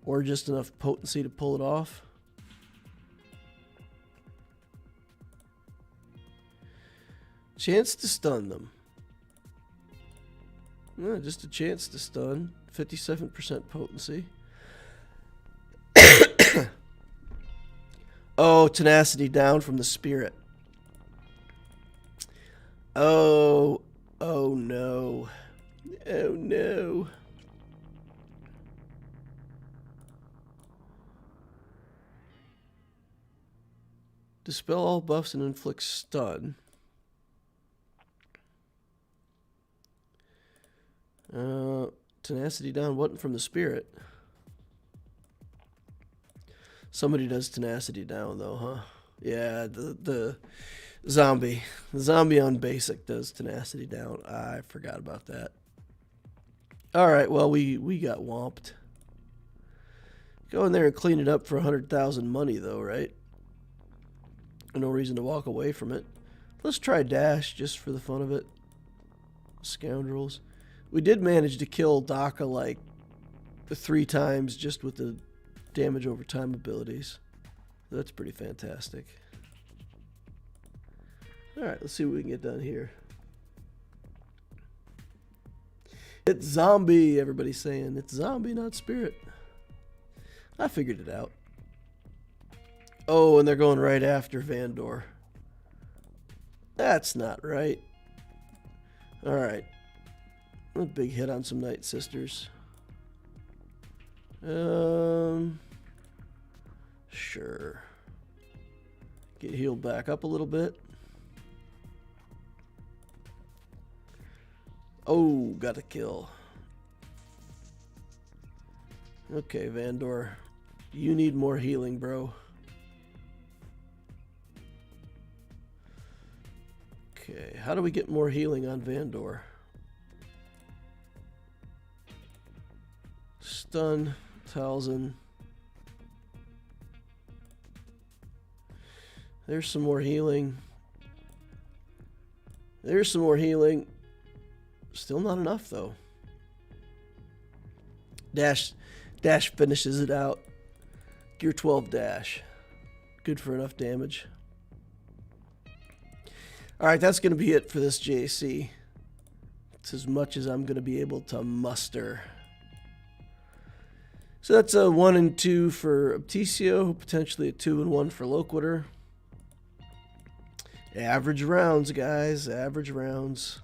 Or just enough potency to pull it off? Chance to stun them. Yeah, just a chance to stun. 57% potency. Oh, tenacity down from the spirit. Oh. Oh no. Oh no. Dispel all buffs and inflict stun. Tenacity down wasn't from the spirit. Somebody does tenacity down though, huh? Yeah, the zombie. The zombie on basic does tenacity down. I forgot about that. Alright, well we got whomped. Go in there and clean it up for 100,000 money though, right? No reason to walk away from it. Let's try dash just for the fun of it. Scoundrels. We did manage to kill Daka like 3 times just with the damage over time abilities. That's pretty fantastic. Alright, let's see what we can get done here. It's zombie, everybody's saying. It's zombie, not spirit. I figured it out. Oh, and they're going right after Vandor. That's not right. Alright. A big hit on some Night Sisters. Sure. Get healed back up a little bit. Oh, got a kill. Okay, Vandor. You need more healing, bro. Okay, how do we get more healing on Vandor? Stun, Talzin. There's some more healing. There's some more healing. Still not enough, though. Dash finishes it out. Gear 12 dash. Good for enough damage. Alright, that's going to be it for this JC. It's as much as I'm going to be able to muster. So that's a 1 and 2 for Obticeo, potentially a 2 and 1 for Loquitur. Average rounds, guys. Average rounds.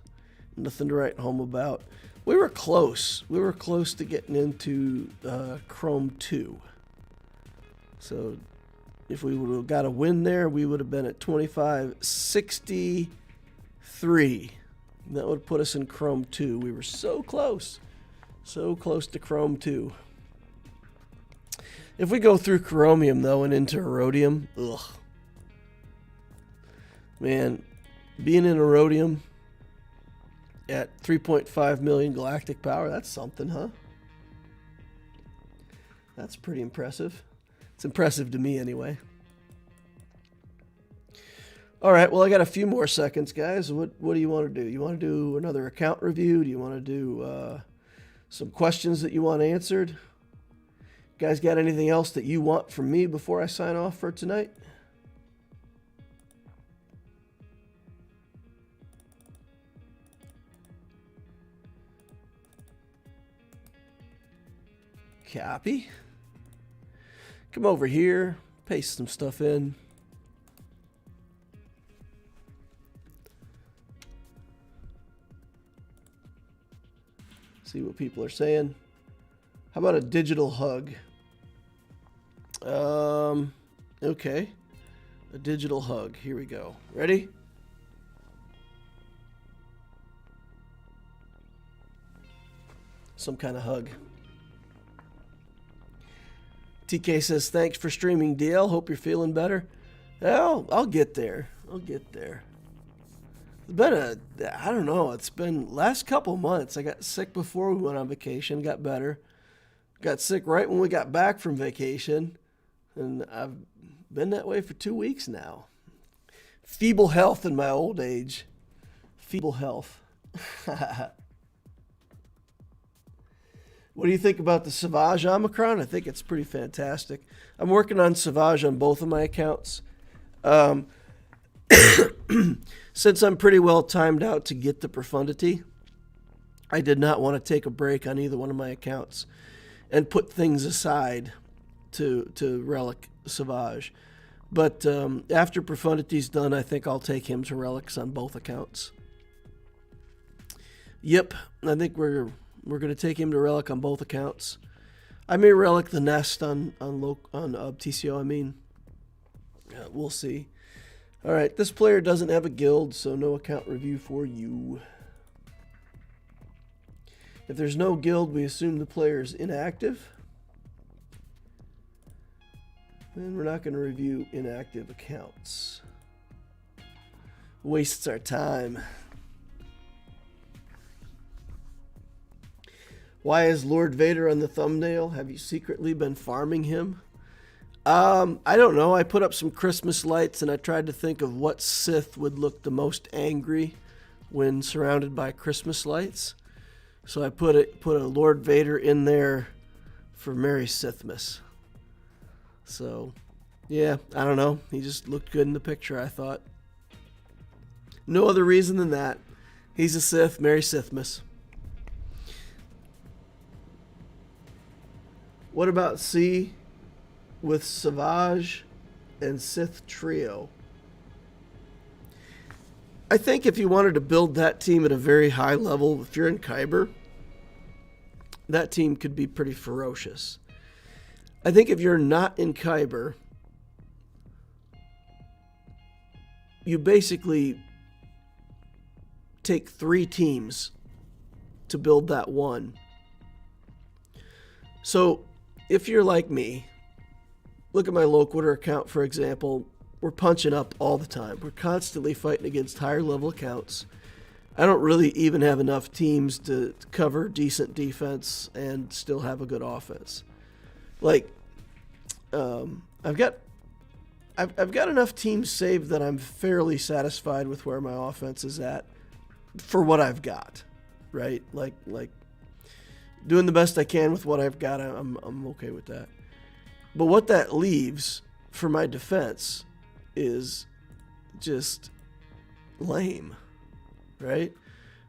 Nothing to write home about. We were close. We were close to getting into Chrome 2. So if we would have got a win there, we would have been at 25-63. That would put us in Chrome 2. We were so close. So close to Chrome 2. If we go through Chromium, though, and into Erodium, ugh. Man, being in Erodium at 3.5 million galactic power, that's something, huh? That's pretty impressive. It's impressive to me, anyway. All right, well, I got a few more seconds, guys. What do you want to do? You want to do another account review? Do you want to do some questions that you want answered? Guys, got anything else that you want from me before I sign off for tonight? Copy. Come over here, paste some stuff in. See what people are saying. How about a digital hug? Okay. A digital hug. Here we go. Ready? Some kind of hug. TK says, thanks for streaming, DL. Hope you're feeling better. Well, I'll get there. I'll get there. It's been I don't know, it's been last couple months. I got sick before we went on vacation, got better. Got sick right when we got back from vacation. And I've been that way for 2 weeks now. Feeble health in my old age. Feeble health. What do you think about the Savage Omicron? I think it's pretty fantastic. I'm working on Savage on both of my accounts. Since I'm pretty well timed out to get the profundity, I did not want to take a break on either one of my accounts and put things aside to Relic Savage. But after profundity's done, I think I'll take him to Relics on both accounts. Yep, I think we're going to take him to Relic on both accounts. I may Relic the Nest on TCO, I mean. We'll see. Alright, this player doesn't have a guild, so no account review for you. If there's no guild, we assume the player is inactive. And we're not going to review inactive accounts. Wastes our time. Why is Lord Vader on the thumbnail? Have you secretly been farming him? I don't know. I put up some Christmas lights and I tried to think of what Sith would look the most angry when surrounded by Christmas lights. So I put a Lord Vader in there for Merry Sithmas. So, yeah, I don't know. He just looked good in the picture, I thought. No other reason than that. He's a Sith. Merry Sithmas. What about C with Savage and Sith Trio? I think if you wanted to build that team at a very high level, if you're in Kyber, that team could be pretty ferocious. I think if you're not in Kyber, you basically take 3 teams to build that one. So if you're like me, look at my Loquitur account, for example. We're punching up all the time. We're constantly fighting against higher level accounts. I don't really even have enough teams to cover decent defense and still have a good offense. Like, I've got enough teams saved that I'm fairly satisfied with where my offense is at for what I've got, right? Like doing the best I can with what I've got. I'm okay with that. But what that leaves for my defense is just lame, right?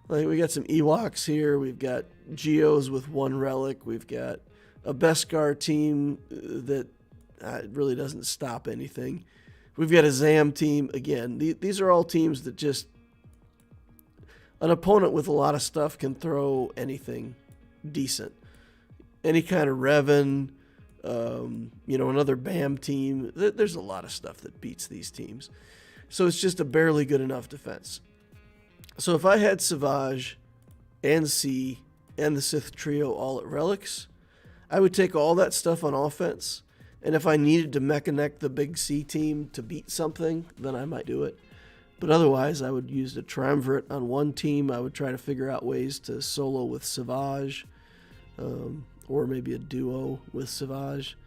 Like, we got some Ewoks here. We've got Geos with 1 relic. We've got a Beskar team that really doesn't stop anything. We've got a Zam team. Again, these are all teams that just... An opponent with a lot of stuff can throw anything decent. Any kind of Revan, another BAM team. There's a lot of stuff that beats these teams. So it's just a barely good enough defense. So if I had Savage and C and the Sith Trio all at relics, I would take all that stuff on offense. And if I needed to mechanic the big C team to beat something, then I might do it. But otherwise, I would use the triumvirate on one team. I would try to figure out ways to solo with Savage, or maybe a duo with Savage,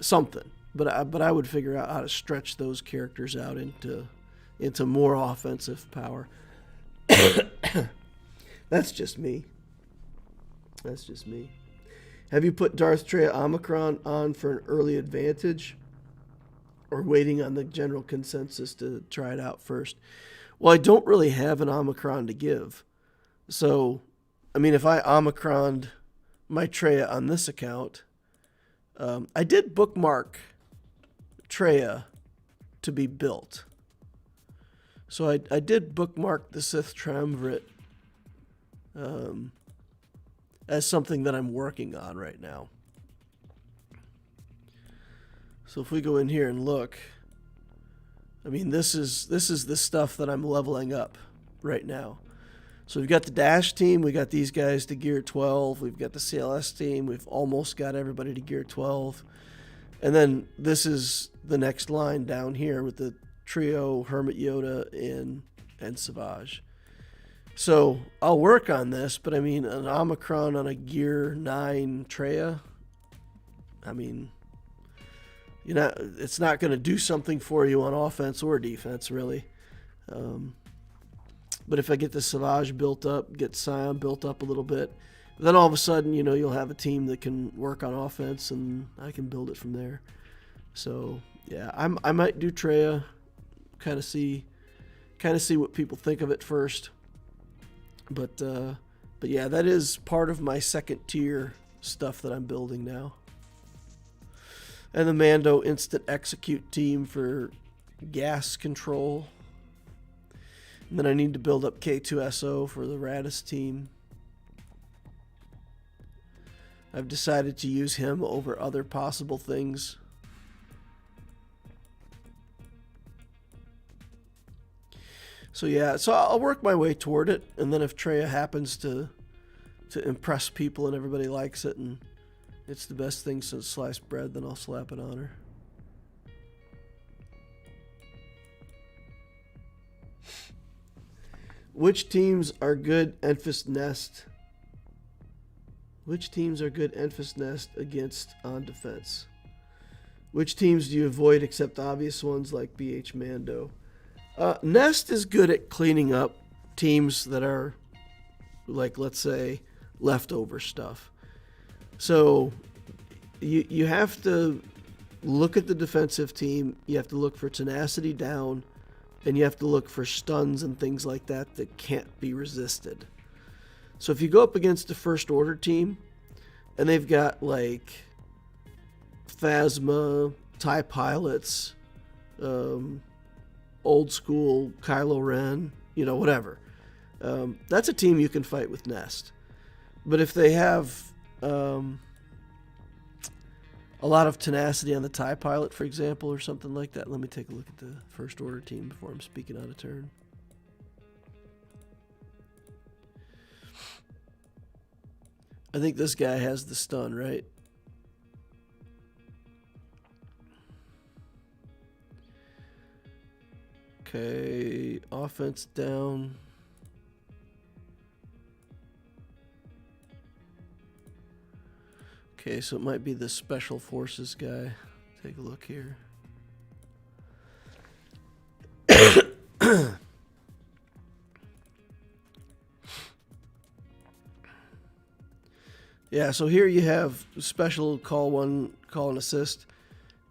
something. But I would figure out how to stretch those characters out into more offensive power. That's just me. Have you put Darth Traya Omicron on for an early advantage, or waiting on the general consensus to try it out first? Well, I don't really have an Omicron to give. So, I mean, if I Omicroned my Traya on this account, I did bookmark Traya to be built. So I did bookmark the Sith Triumvirate as something that I'm working on right now. So if we go in here and look, I mean, this is the stuff that I'm leveling up right now. So we've got the Dash team, we got these guys to gear 12, we've got the CLS team, we've almost got everybody to gear 12. And then this is the next line down here with the Trio, Hermit Yoda, and Savage. So I'll work on this, but I mean, an Omicron on a gear 9 Traya, I mean, it's not going to do something for you on offense or defense, really. But if I get the Savage built up, get Scion built up a little bit, then all of a sudden, you'll have a team that can work on offense, and I can build it from there. So yeah, I might do Traya, kind of see what people think of it first. But yeah, that is part of my second tier stuff that I'm building now. And the Mando instant execute team for gas control. And then I need to build up K2SO for the Radis team. I've decided to use him over other possible things. So yeah, so I'll work my way toward it, and then if Traya happens to impress people and everybody likes it and it's the best thing since sliced bread, then I'll slap it on her. Which teams are good Enfys Nest? Which teams are good Enfys Nest against on defense? Which teams do you avoid except obvious ones like BH Mando? Nest is good at cleaning up teams that are, like, let's say, leftover stuff. So you have to look at the defensive team. You have to look for tenacity down and you have to look for stuns and things like that that can't be resisted. So if you go up against a First Order team, and they've got like Phasma, TIE pilots, old school Kylo Ren, whatever. That's a team you can fight with Nest. But if they have a lot of tenacity on the TIE pilot, for example, or something like that, let me take a look at the First Order team before I'm speaking out of turn. I think this guy has the stun, right? Okay, offense down. Okay, so it might be the Special Forces guy. Take a look here. Yeah, so here you have special call one, call and assist.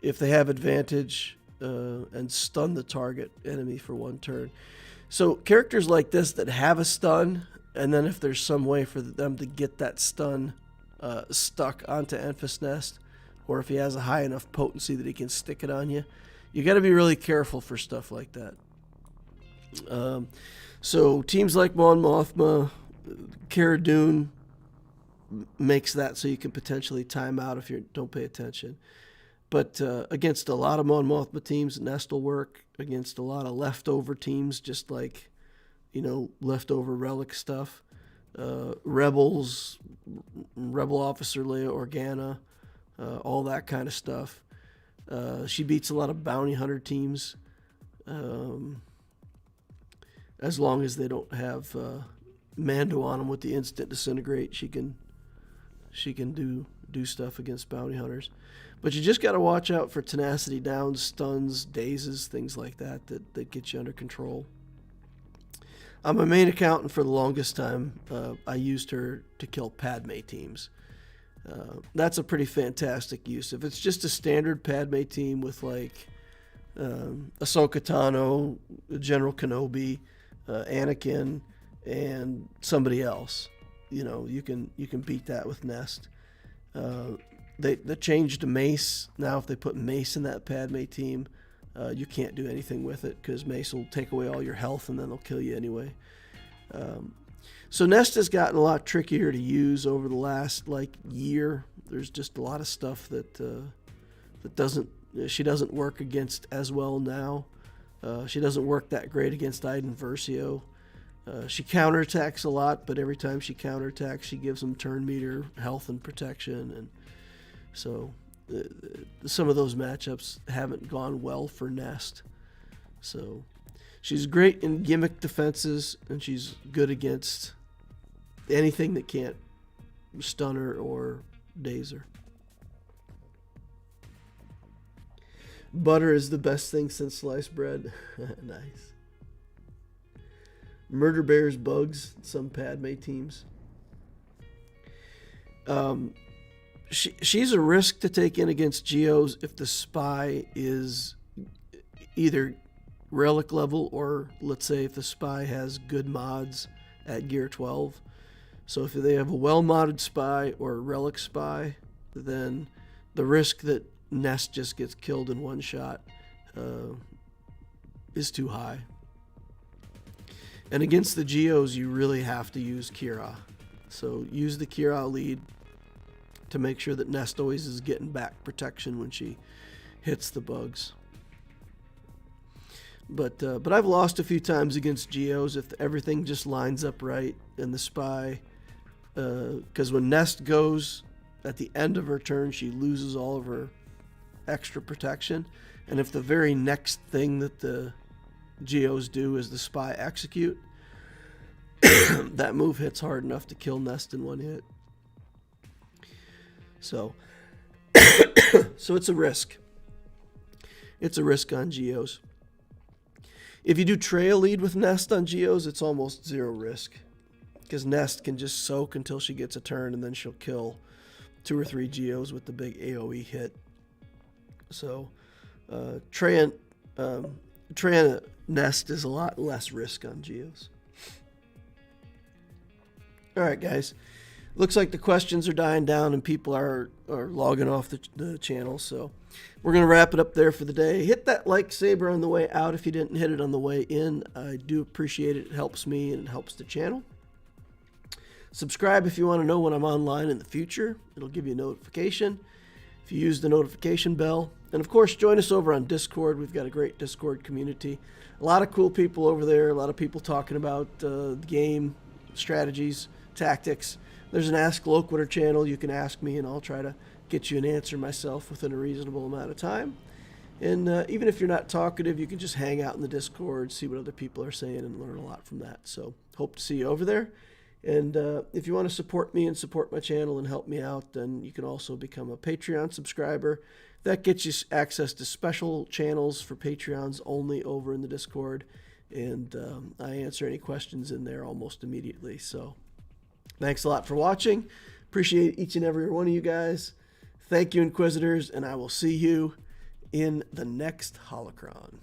If they have advantage and stun the target enemy for 1 turn. So characters like this that have a stun, and then if there's some way for them to get that stun stuck onto Enfys Nest, or if he has a high enough potency that he can stick it on you, you got to be really careful for stuff like that. So teams like Mon Mothma, Cara Dune makes that so you can potentially time out if you don't pay attention. But against a lot of Mon Mothma teams, Nest will work. Against a lot of leftover teams, just like, leftover relic stuff. Rebels, Rebel Officer Leia Organa, all that kind of stuff. She beats a lot of bounty hunter teams, as long as they don't have Mando on them with the instant disintegrate. She can do stuff against bounty hunters. But you just got to watch out for tenacity downs, stuns, dazes, things like that get you under control. On my main account, and for the longest time, I used her to kill Padme teams. That's a pretty fantastic use. If it's just a standard Padme team with like Ahsoka Tano, General Kenobi, Anakin, and somebody else, you can beat that with Nest. They changed to Mace. Now if they put Mace in that Padme team, you can't do anything with it because Mace will take away all your health and then they'll kill you anyway. So Nest has gotten a lot trickier to use over the last year. There's just a lot of stuff that she doesn't work against as well now. She doesn't work that great against Iden Versio. She counterattacks a lot, but every time she counterattacks, she gives them turn meter, health, and protection, and so some of those matchups haven't gone well for Nest. So she's great in gimmick defenses, and she's good against anything that can't stun her or daze her. Butter is the best thing since sliced bread. Nice. Murder Bears bugs some Padme teams. She's a risk to take in against Geos if the spy is either relic level or, let's say, if the spy has good mods at gear 12. So if they have a well-modded spy or a relic spy, then the risk that Nest just gets killed in one shot is too high. And against the Geos, you really have to use Kira. So use the Kira lead to make sure that Nest always is getting back protection when she hits the bugs. But I've lost a few times against Geos if everything just lines up right and the spy, because when Nest goes at the end of her turn, she loses all of her extra protection, and if the very next thing that the Geos do is the spy execute, that move hits hard enough to kill Nest in one hit. So it's a risk. It's a risk on Geos. If you do trail lead with Nest on Geos, it's almost zero risk, because Nest can just soak until she gets a turn, and then she'll kill 2 or 3 Geos with the big AoE hit. So Traya Nest is a lot less risk on Geos. All right, guys. Looks like the questions are dying down and people are logging off the channel. So we're going to wrap it up there for the day. Hit that like saber on the way out if you didn't hit it on the way in. I do appreciate it. It helps me and it helps the channel. Subscribe if you want to know when I'm online in the future. It'll give you a notification if you use the notification bell. And of course, join us over on Discord. We've got a great Discord community. A lot of cool people over there. A lot of people talking about the game, strategies, tactics. There's an Ask Loquitur channel. You can ask me, and I'll try to get you an answer myself within a reasonable amount of time. And even if you're not talkative, you can just hang out in the Discord, see what other people are saying, and learn a lot from that. So hope to see you over there. And if you want to support me and support my channel and help me out, then you can also become a Patreon subscriber. That gets you access to special channels for Patreons only over in the Discord. And I answer any questions in there almost immediately. So thanks a lot for watching. Appreciate each and every one of you guys. Thank you, Inquisitors, and I will see you in the next holocron.